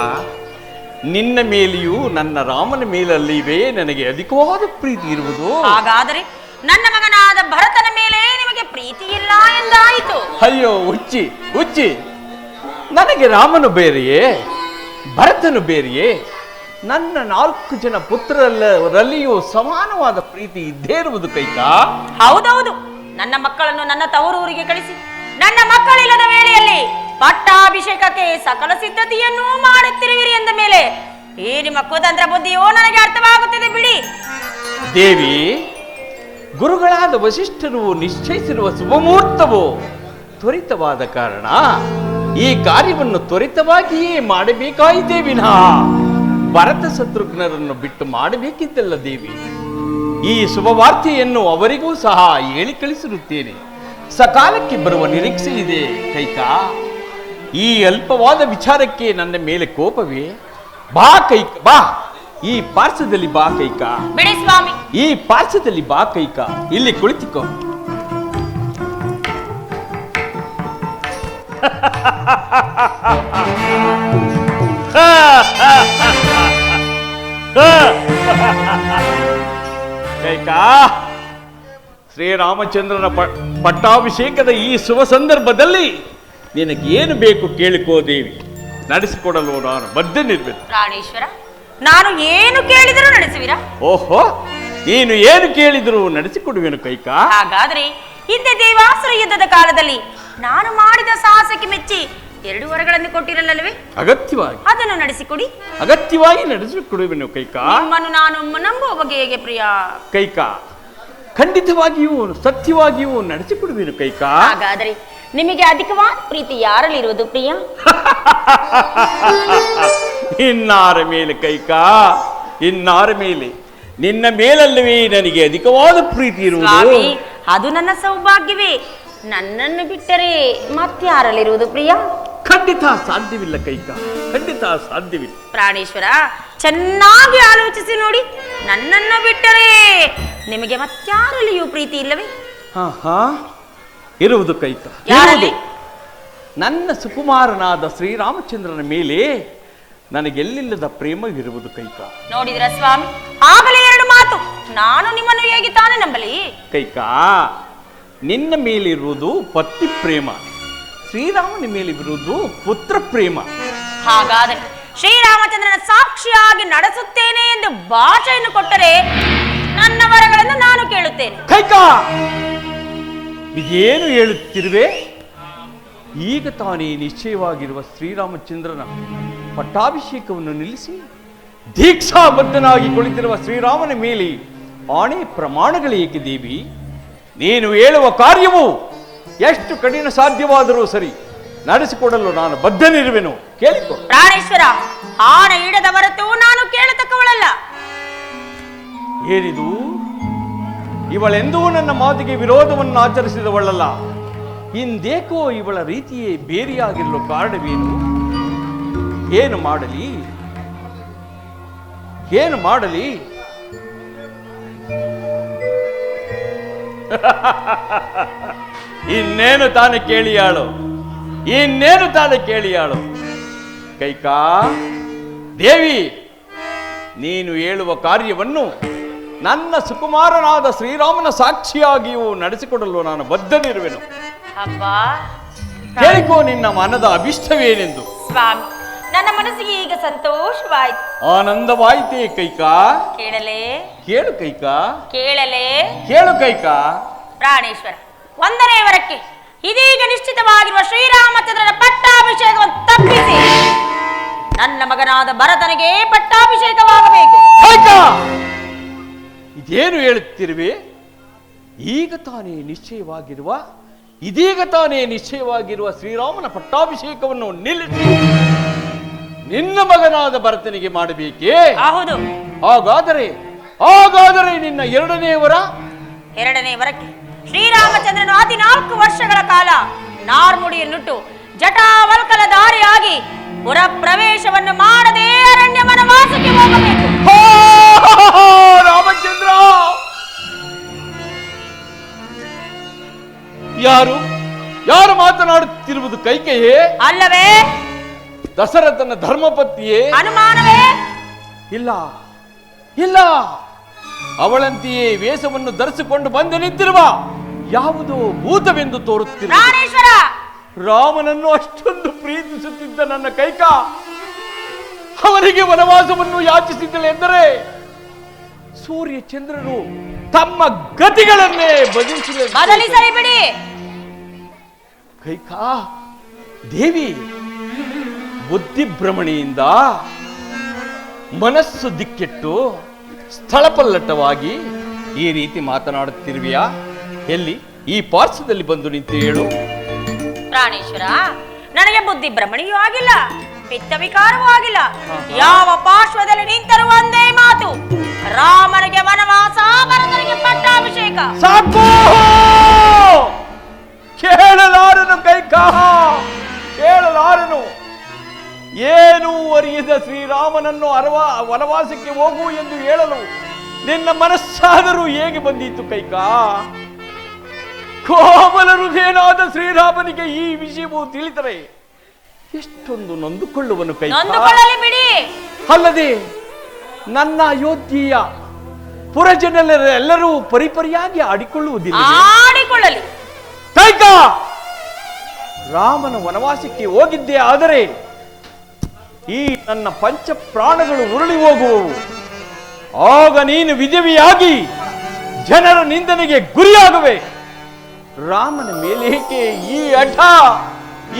ನಿನ್ನ ಮೇಲೆಯೂ ನನ್ನ ರಾಮನ ಮೇಲಲ್ಲಿವೆ ನನಗೆ ಅಧಿಕವಾದ ಪ್ರೀತಿ ಇರುವುದು.
ಹಾಗಾದರೆ ನನ್ನ ಮಗನಾದ ಭರತನ ಮೇಲೆ ನಿಮಗೆ ಪ್ರೀತಿ ಇಲ್ಲ ಎಂದಾಯಿತು.
ಅಯ್ಯೋ ಹುಚ್ಚಿ ಹುಚ್ಚಿ, ನನಗೆ ರಾಮನು ಬೇರೆಯೇ ಭರತನು ಬೇರೆಯೇ? ನನ್ನ 4 ಜನ ಪುತ್ರರಲ್ಲಿಯೂ ಸಮಾನವಾದ ಪ್ರೀತಿ ಇದ್ದೇ ಇರುವುದು ಕೈಕಾ.
ಹೌದೌದು, ನನ್ನ ಮಕ್ಕಳನ್ನು ನನ್ನ ತವರೂರಿಗೆ ಕಳಿಸಿ ನನ್ನ ಮಕ್ಕಳಿಲ್ಲದ ವೇಳೆಯಲ್ಲಿ ಪಟ್ಟಾಭಿಷೇಕಕ್ಕೆ ಸಕಲ ಸಿದ್ಧತೆಯನ್ನೂ ಮಾಡುತ್ತಿರುವಿರಿ ಎಂದ ಮೇಲೆ ಈ ನಿಮ್ಮ ಕುತಂತ್ರ ಬುದ್ಧಿಯೋ ನನಗೆ ಅರ್ಥವಾಗುತ್ತಿದೆ ಬಿಡಿ.
ದೇವಿ, ಗುರುಗಳಾದ ವಸಿಷ್ಠರು ನಿಶ್ಚಯಿಸಿರುವ ಶುಭಮುಹೂರ್ತವು ತ್ವರಿತವಾದ ಕಾರಣ ಈ ಕಾರ್ಯವನ್ನು ತ್ವರಿತವಾಗಿಯೇ ಮಾಡಬೇಕಾಯಿತೇ ವಿನಃ ಭರತ ಶತ್ರುಘ್ನರನ್ನು ಬಿಟ್ಟು ಮಾಡಬೇಕಿದ್ದಲ್ಲ ದೇವಿ. ಈ ಶುಭವಾರ್ತೆಯನ್ನು ಅವರಿಗೂ ಸಹ ಹೇಳಿ ಕಳಿಸಿರುತ್ತೇನೆ. ಸಕಾಲಕ್ಕೆ ಬರುವ ನಿರೀಕ್ಷೆ ಇದೆ ಕೈಕಾ. ಈ ಅಲ್ಪವಾದ ವಿಚಾರಕ್ಕೆ ನನ್ನ ಮೇಲೆ ಕೋಪವೇ? ಬಾ ಕೈಕ, ಬಾ ಈ ಪಾರ್ಶ್ವದಲ್ಲಿ ಬಾ ಕೈಕಾ.
ಬಿಡಿ ಸ್ವಾಮಿ.
ಈ ಪಾರ್ಶ್ವದಲ್ಲಿ ಬಾ ಕೈಕಾ, ಇಲ್ಲಿ ಕುಳಿತುಕೋ. ಕೈಕಾ, ಶ್ರೀರಾಮಚಂದ್ರನ ಪಟ್ಟಾಭಿಷೇಕದ ಈ ಶುಭ ಸಂದರ್ಭದಲ್ಲಿ ನಿನಗೇನು ಬೇಕು ಕೇಳಿಕೋ ದೇವಿ, ನಡೆಸಿಕೊಡಲು ನಾನು ಬದ್ಧನಿರ್ಬೇಕು.
ಪ್ರಾಣೇಶ್ವರ, ನಾನು ಏನು ಕೇಳಿದರೂ ನಡೆಸುವಿರಾ?
ಓಹೋ, ನೀನು ಏನು ಕೇಳಿದರೂ ನಡೆಸಿಕೊಡುವೆನು ಕೈಕಾ.
ಹಾಗಾದ್ರೆ ಹಿಂದೆ ದೇವಾಸುರ ಯುದ್ಧದ ಕಾಲದಲ್ಲಿ ನಾನು ಮಾಡಿದ ಸಾಹಸಕ್ಕೆ ಮೆಚ್ಚಿ 2 ವರಗಳನ್ನು ಕೊಟ್ಟಿರಲ್ಲವೇ?
ಅಗತ್ಯವಾಗಿ
ಅದನ್ನು ನಡೆಸಿಕೊಡಿ.
ಅಗತ್ಯವಾಗಿ ನಡೆಸಿಕೊಡುವೆನು ಕೈಕಾ.
ನಿಮ್ಮನ್ನು ನಾನು ನಂಬುವ ಬಗ್ಗೆ ಹೇಗೆ ಪ್ರಿಯ?
ಕೈಕಾ, ಖಂಡಿತವಾಗಿಯೂ ಸತ್ಯವಾಗಿಯೂ ನಡೆಸಿಕೊಡುವೆನು ಕೈಕಾ.
ಹಾಗಾದರೆ ನಿಮಗೆ ಅಧಿಕವಾದ ಪ್ರೀತಿ ಯಾರಲ್ಲಿರುವುದು ಪ್ರಿಯ?
ಇನ್ನಾರ ಮೇಲೆ ಕೈಕಾ, ಇನ್ನಾರ ಮೇಲೆ? ನಿನ್ನ ಮೇಲಲ್ಲವೇ ನನಗೆ ಅಧಿಕವಾದ ಪ್ರೀತಿ ಇರುವುದು.
ಸ್ವಾಮಿ, ಅದು ನನ್ನ ಸೌಭಾಗ್ಯವೇ. ನನ್ನನ್ನು ಬಿಟ್ಟರೆ ಮತ್ಯಾರಲ್ಲಿರುವುದು ಪ್ರಿಯ?
ಖಂಡಿತ ಸಾಧ್ಯವಿಲ್ಲ ಕೈಕಾ, ಖಂಡಿತ ಸಾಧ್ಯವಿಲ್ಲ.
ಪ್ರಾಣೇಶ್ವರ, ಚೆನ್ನಾಗಿ ಆಲೋಚಿಸಿ ನೋಡಿ. ನನ್ನನ್ನು ಬಿಟ್ಟರೆ ನಿಮಗೆ ಮತ್ಯಾರಲ್ಲಿಯೂ ಪ್ರೀತಿ ಇಲ್ಲವೇ?
ಹಾ ಇರುವುದು ಕೈಕಾ,
ಯಾರಲ್ಲಿ?
ನನ್ನ ಸುಕುಮಾರನಾದ ಶ್ರೀರಾಮಚಂದ್ರನ ಮೇಲೆ ನನಗೆಲ್ಲಿಲ್ಲದ ಪ್ರೇಮವಿರುವುದು ಕೈಕಾ.
ನೋಡಿದ್ರ ಸ್ವಾಮಿ, ಆಗಲೇ 2 ಮಾತು. ನಾನು ನಿಮ್ಮನ್ನು ಹೇಗೆ ತಾನೇ ನಂಬಲಿ?
ಕೈಕಾ, ನಿನ್ನ ಮೇಲಿರುವುದು ಪತಿ ಪ್ರೇಮ, ಶ್ರೀರಾಮನ ಮೇಲಿರುವುದು ಪುತ್ರ ಪ್ರೇಮ.
ಹಾಗಾದರೆ ಶ್ರೀರಾಮಚಂದ್ರನ ಸಾಕ್ಷಿಯಾಗಿ ನಡೆಸುತ್ತೇನೆ ಎಂದು ಭಾಷೆಯನ್ನು ಕೊಟ್ಟರೆ ನನ್ನ ವರಗಳನ್ನು ನಾನು ಕೇಳುತ್ತೇನೆ.
ಕೈಕಾ, ಇದೇನು ಹೇಳುತ್ತಿರುವೆ? ಈಗ ತಾನೇ ನಿಶ್ಚಯವಾಗಿರುವ ಶ್ರೀರಾಮಚಂದ್ರನ ಪಟ್ಟಾಭಿಷೇಕವನ್ನು ನಿಲ್ಲಿಸಿ ದೀಕ್ಷಾಬದ್ಧನಾಗಿ ಕುಳಿತಿರುವ ಶ್ರೀರಾಮನ ಮೇಲೆ ಆಣೆ ಪ್ರಮಾಣಗಳೇಕೆ ದೇವಿ? ನೀನು ಹೇಳುವ ಕಾರ್ಯವು ಎಷ್ಟು ಕಠಿಣ ಸಾಧ್ಯವಾದರೂ ಸರಿ, ನಡೆಸಿಕೊಡಲು ನಾನು ಬದ್ಧನಿರುವೆನು. ಕೇಳಿಕೊ.
ಪ್ರಾಣೇಶ್ವರ, ಆಣೆ ಇಡದ ಹೊರತು ನಾನು ಕೇಳತಕ್ಕವಳಲ್ಲ.
ಏನಿದು? ಇವಳೆಂದೂ ನನ್ನ ಮಾತಿಗೆ ವಿರೋಧವನ್ನು ಆಚರಿಸಿದವಳಲ್ಲ. ಇಂದೇಕೋ ಇವಳ ರೀತಿಯೇ ಬೇರೆಯಾಗಿರಲು ಕಾರಣವೇನು? ಏನು ಮಾಡಲಿ, ಏನು ಮಾಡಲಿ? ಇನ್ನೇನು ತಾನು ಕೇಳಿಯಾಳು, ಇನ್ನೇನು ತಾನು ಕೇಳಿಯಾಳು? ಕೈಕಾ ದೇವಿ, ನೀನು ಹೇಳುವ ಕಾರ್ಯವನ್ನು ನನ್ನ ಸುಕುಮಾರನಾದ ಶ್ರೀರಾಮನ ಸಾಕ್ಷಿಯಾಗಿಯೂ ನಡೆಸಿಕೊಡಲು ನಾನು ಬದ್ಧನಿರುವೆನು.
ಅಬ್ಬಾ,
ಕೇಳಿಕೋ ನಿನ್ನ ಮನದ ಅಭಿಷ್ಟವೇನೆಂದು.
ಸ್ವಾಮಿ, ನನ್ನ ಮನಸ್ಸಿಗೆ ಈಗ ಸಂತೋಷವಾಯಿತು.
ಆನಂದವಾಯಿತೇ ಕೈಕಾ?
ಕೇಳಲೇ?
ಕೇಳು ಕೈಕಾ.
ಕೇಳಲೇ?
ಕೇಳು ಕೈಕಾ.
ಪ್ರಾಣೇಶ್ವರ, 1ನೇ ವರಕ್ಕೆ ಇದೀಗ ನಿಶ್ಚಿತವಾಗಿರುವ ಶ್ರೀರಾಮಚಂದ್ರನ ಪಟ್ಟಾಭಿಷೇಕವನ್ನು ತಪ್ಪಿಸಿ ನನ್ನ ಮಗನಾದ ಭರತನಿಗೆ ಪಟ್ಟಾಭಿಷೇಕವಾಗಬೇಕು.
ಕೈಕಾ, ಇದೇನು ಹೇಳುತ್ತಿರುವೆ? ಇದೀಗ ತಾನೇ ನಿಶ್ಚಯವಾಗಿರುವ ಶ್ರೀರಾಮನ ಪಟ್ಟಾಭಿಷೇಕವನ್ನು ನಿಲ್ಲಿಸಿ ನಿನ್ನ ಮಗನಾದ ಭರತನಿಗೆ ಮಾಡಬೇಕೇ?
ಹೌದು.
ಹಾಗಾದರೆ ನಿನ್ನ 2ನೇ ವರ?
2ನೇ ವರಕ್ಕೆ ಶ್ರೀರಾಮಚಂದ್ರನು 14 ವರ್ಷಗಳ ಕಾಲ ನಾರ್ಮುಡಿಯನ್ನುಟ್ಟು ಜಟಾವಲ್ಕಲ ದಾರಿಯಾಗಿ ಪುರ ಪ್ರವೇಶವನ್ನು ಮಾಡದೆ ಅರಣ್ಯ ವನವಾಸಕ್ಕೆ ಹೋಗಬೇಕು.
ರಾಮಚಂದ್ರ, ಯಾರು ಮಾತನಾಡುತ್ತಿರುವುದು ಕೈಕೆಯೇ?
ಅಲ್ಲವೇ?
ದಶರಥನ ಧರ್ಮಪತ್ನಿಯೇ?
ಅನುಮಾನವೇ?
ಇಲ್ಲ, ಅವಳಂತೆಯೇ ವೇಷವನ್ನು ಧರಿಸಿಕೊಂಡು ಬಂದು ನಿಂತಿರುವ ಯಾವುದೋ ಭೂತವೆಂದು ತೋರುತ್ತಿರುವ
ಪ್ರಾಣೇಶ್ವರ,
ರಾಮನನ್ನು ಅಷ್ಟೊಂದು ಪ್ರೀತಿಸುತ್ತಿದ್ದ ನನ್ನ ಕೈಕ ಅವನಿಗೆ ವನವಾಸವನ್ನು ಯಾಚಿಸಿದ್ದಳೆಂದರೆ ಸೂರ್ಯ ಚಂದ್ರರು ತಮ್ಮ ಗತಿಗಳನ್ನೇ
ಬದಲಿಸಲಿ ಬಿಡಿ.
ಕೈಕಾ ದೇವಿ ಬುದ್ಧಿಭ್ರಮಣೆಯಿಂದ ಮನಸ್ಸು ದಿಕ್ಕೆಟ್ಟು ಸ್ಥಳಪಲ್ಲಟವಾಗಿ ಈ ರೀತಿ ಮಾತನಾಡುತ್ತಿರುವೆಯಾ? ಎಲ್ಲಿ ಈ ಪಾರ್ಶ್ವದಲ್ಲಿ ಬಂದು ನಿಂತು ಹೇಳು.
ಪ್ರಾಣೇಶ್ವರ, ನನಗೆ ಬುದ್ಧಿ ಭ್ರಮಣೆಯೂ ಆಗಿಲ್ಲ, ಪಿತ್ತ ವಿಕಾರವೂ ಆಗಿಲ್ಲ. ಯಾವ ಪಾರ್ಶ್ವದಲ್ಲಿ ನಿಂತರೂ ಒಂದೇ ಮಾತು, ರಾಮನಿಗೆ ವನವಾಸ, ಭರತನಿಗೆ ಪಟ್ಟಾಭಿಷೇಕ.
ಸಾಕು, ಕೇಳಲಾರನು ಕೈಕಾ, ಕೇಳಲಾರನು. ಏನು ಅರಿಯದ ಶ್ರೀರಾಮನನ್ನು ವನವಾಸಕ್ಕೆ ಹೋಗು ಎಂದು ಹೇಳಲು ನಿನ್ನ ಮನಸ್ಸಾದರೂ ಹೇಗೆ ಬಂದಿತ್ತು ಕೈಕಾ? ಕೋಮಲ ಹೃದಯನಾದ ಶ್ರೀರಾಮನಿಗೆ ಈ ವಿಷಯವು ತಿಳಿದರೆ ಎಷ್ಟೊಂದು ನೊಂದುಕೊಳ್ಳುವನು ಕೈಕಾ.
ಬಿಡಿ.
ಅಲ್ಲದೆ ನನ್ನ ಅಯೋಧ್ಯೆಯ ಪುರಜನರೆಲ್ಲರೂ ಪರಿಪರಿಯಾಗಿ ಆಡಿಕೊಳ್ಳುವುದಿಲ್ಲ.
ಆಡಿಕೊಳ್ಳಲಿ
ಕೈಕಾ. ರಾಮನ ವನವಾಸಕ್ಕೆ ಹೋಗಿದ್ದೇ ಆದರೆ ಈ ನನ್ನ ಪಂಚ ಪ್ರಾಣಗಳು ಉರುಳಿ ಹೋಗುವವು. ಆಗ ನೀನು ವಿಧವೆಯಾಗಿ ಜನರ ನಿಂದನೆಗೆ ಗುರಿಯಾಗುವೆ. ರಾಮನ ಮೇಲೇಕೆ ಈ ಹಠ,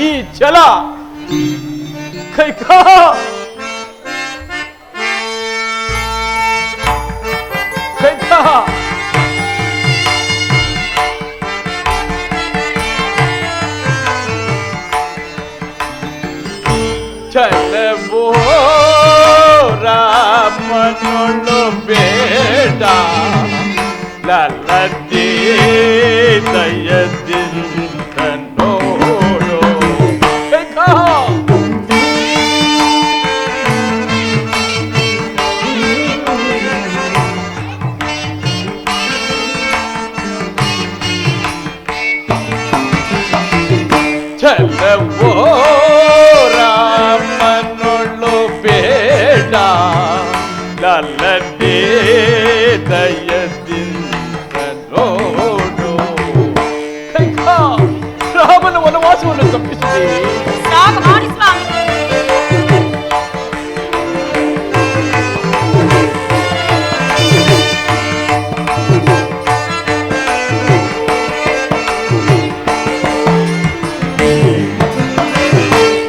ಈ ಛಲ ಕೈಕಾ? ಕೈಕಾ, ಚಲವೋ ರಾಮನೊಳು ಬೇಡ, ಲಲ್ಲದೇ ದಯದಿಂದ ನೋಡು. ಕೈಕಾ, ಚಲವೋ ರಾಮನೊಳು ಬೇಡ, ಲಲ್ಲದೇ ದಯದಿಂದ ನೋಡು. ಕೈಕಾ, ರಾಮನ ವನವಾಸವನ್ನು ತಪ್ಪಿಸಿದೆ.
ಸಾಕು ಮಾಡಿ ಸ್ವಾಮಿ.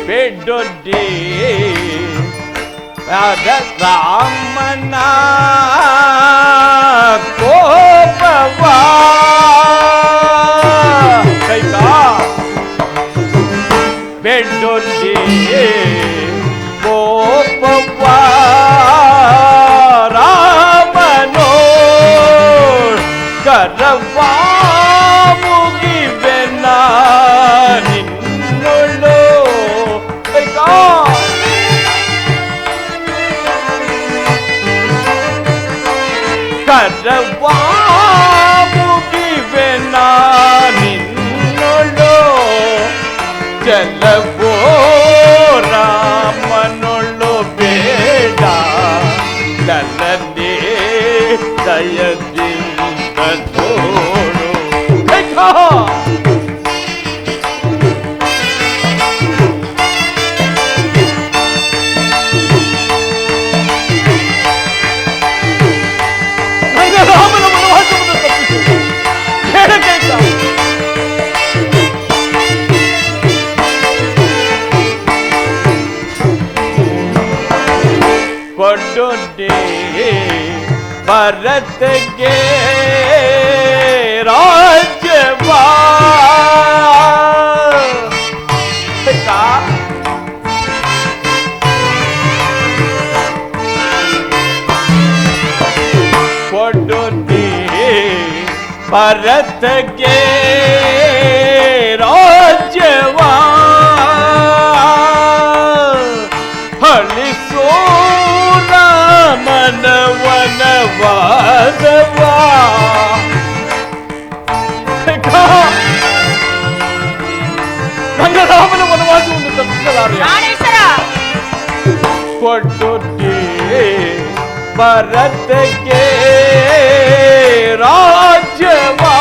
ಬೆಡ್ಡೊಡ್ಡಿ ರಾಮನ ಕೋಪವಾ ಕೈಕಾ, ಬೆಡ್ಡೊಡ್ಡಿ ಕೋಪವಾ ರಾಮನೋ ಕರವಾ ಮುಗಿವೆನ ನಿನ್ನೊಳು. ಕೈಕಾ, ಕರವಾ ಮುಗಿವೆನ ನಿನ್ನೊಳು. ಚಲವೋ ರಾಮನೊಳು ಬೇಡ, ಲಲ್ಲದೇ ದಯದಿಂದ ನೋಡು. ಕೈಕಾ, ಭರತಗೆ ರಾಜ್ಯವಾ ಕೊಡುತ್ತಿ ಭರತಗೆ ರಾಜ್ಯವಾ ಹಳಿಸೋ ರಾಮನ ವನವಾಸವಾ ನನ್ನ ರಾಮನ ವನವಾಸವನ್ನು ತಪ್ಪಿಸಲಾರೆ
ಪ್ರಾಣೇಶ್ವರ
ಕೊಡುತ್ತಿ ಭರತಗೆ ರಾಜ್ಯವಾ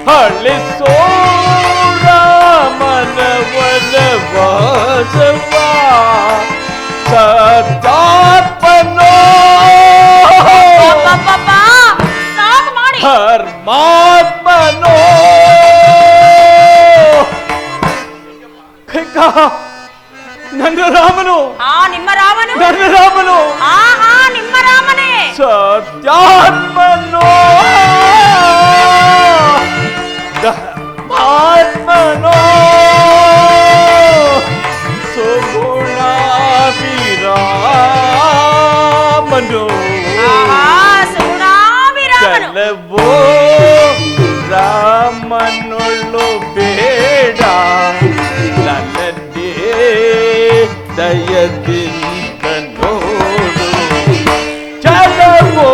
ಹಳಿಸೋ ರಾಮನ ವನವಾಸವಾ ಸತ್ಯಾತ್ಮನೋ
ಅಬ್ಬಬ್ಬಬ್ಬಾ, ಸಾಕು ಮಾಡಿ
ಧರ್ಮಾತ್ಮನೋ ನನ್ನ ರಾಮನು
ನಿಮ್ಮ ರಾಮನು
ನನ್ನ ರಾಮನು
ನಿಮ್ಮ ರಾಮನೇ
ಸತ್ಯಾತ್ಮನೋ ಧರ್ಮಾತ್ಮನೋ ಸುಗುಣಾಭಿರಾಮನು
ಸುಗುಣಾಭಿರಾಮನು
ಕಲವೋ ರಾಮನೊಳ್ಳು ಬೇಡ ನನ್ನದೇ ದಯದಿಂದ ನೋಡು ಚಲವೋ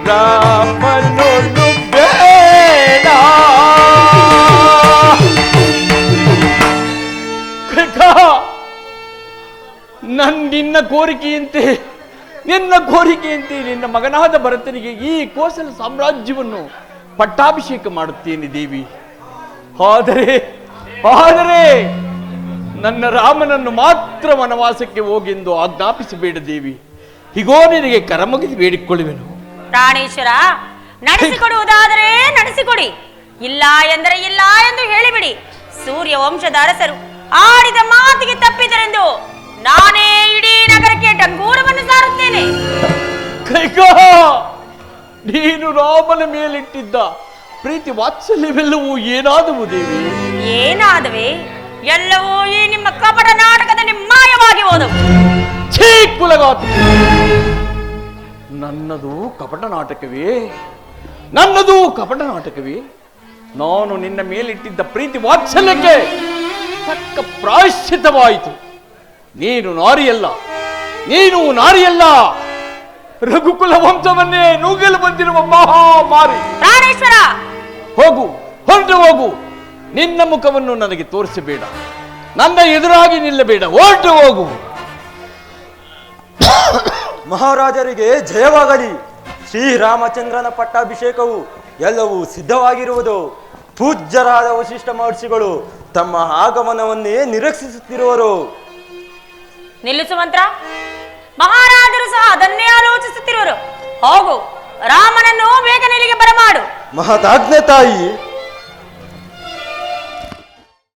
ರಾಮನೊಳ್ಳು ಬೇಡ ನಿನ್ನ ಕೋರಿಕೆಯಂತೆ ನಿನ್ನ ಮಗನಾದ ಭರತನಿಗೆ ಈ ಕೋಸಲ ಸಾಮ್ರಾಜ್ಯವನ್ನು ಪಟ್ಟಾಭಿಷೇಕ ಮಾಡುತ್ತೇನೆ ದೇವಿ. ಆದರೆ ನನ್ನ ರಾಮನನ್ನು ಮಾತ್ರ ವನವಾಸಕ್ಕೆ ಹೋಗೆಂದು ಆಜ್ಞಾಪಿಸಬೇಡ ದೇವಿ. ಹೀಗೋ ನಿನಗೆ ಕರಮುಗಿದು ಬೇಡಿಕೊಳ್ಳುವೆನು.
ಪ್ರಾಣೇಶ್ವರ, ನಡೆಸಿಕೊಡುವುದಾದರೆ ನಡೆಸಿಕೊಡಿ, ಇಲ್ಲ ಎಂದರೆ ಇಲ್ಲ ಎಂದು ಹೇಳಿಬಿಡಿ. ಸೂರ್ಯ ವಂಶದ ಅರಸರು ಆಡಿದ ಮಾತಿಗೆ ತಪ್ಪಿದರೆಂದು ನಾನೇ ಇಡೀ ನಗರಕ್ಕೆ ಡಂಗೂರವನ್ನು ಸಾರುತ್ತೇನೆ.
ನೀನು ರಾಮನ ಮೇಲಿಟ್ಟಿದ್ದ ಪ್ರೀತಿ ವಾತ್ಸಲ್ಯವೆಲ್ಲವೂ ಏನಾದವು ದೇವಿ?
ಏನಾದವೆ? ಎಲ್ಲವೂ ಈ ನಿಮ್ಮ ಕಪಟ ನಾಟಕದಲ್ಲಿ ಮಾಯವಾಗಿ ಹೋದವು.
ಛೀ ಕುಲಗಾತು! ನನ್ನದು ಕಪಟ ನಾಟಕವೇ? ನಾನು ನಿನ್ನ ಮೇಲಿಟ್ಟಿದ್ದ ಪ್ರೀತಿ ವಾತ್ಸಲ್ಯಕ್ಕೆ ತಕ್ಕ ಪ್ರಾಯಶ್ಚಿತವಾಯಿತು. ನೀನು ನಾರಿಯಲ್ಲ, ರಘುಕುಲ ವಂಶವನ್ನೇ ನುಗ್ಗಲು ಬಂದಿರುವ ಮಹಾಮಾರಿ.
ಪ್ರಾಣೇಶ್ವರ,
ಹೊರಟು ಹೋಗು. ನಿನ್ನ ಮುಖವನ್ನು ನನಗೆ ತೋರಿಸಬೇಡ, ನನ್ನ ಎದುರಾಗಿ ನಿಲ್ಲಬೇಡ, ಹೊರಟು ಹೋಗು.
ಮಹಾರಾಜರಿಗೆ ಜಯವಾಗಲಿ. ಶ್ರೀರಾಮಚಂದ್ರನ ಪಟ್ಟಾಭಿಷೇಕವು ಎಲ್ಲವೂ ಸಿದ್ಧವಾಗಿರುವುದು. ಪೂಜ್ಯರಾದ ವಶಿಷ್ಠ ಮಹರ್ಷಿಗಳು ತಮ್ಮ ಆಗಮನವನ್ನೇ ನಿರೀಕ್ಷಿಸುತ್ತಿರುವರು.
ನಿಲ್ಲಿಸು ಮಂತ್ರ. ಮಹಾರಾಜರು ಸಹ ಅದನ್ನೇ ಆಲೋಚಿಸುತ್ತಿರುವರು. ಹೋಗು, ರಾಮನನ್ನು ಬೇಗ ಇಲ್ಲಿಗೆ ಬರಮಾಡು.
ಮಹದಾಜ್ಞೆ ತಾಯಿ.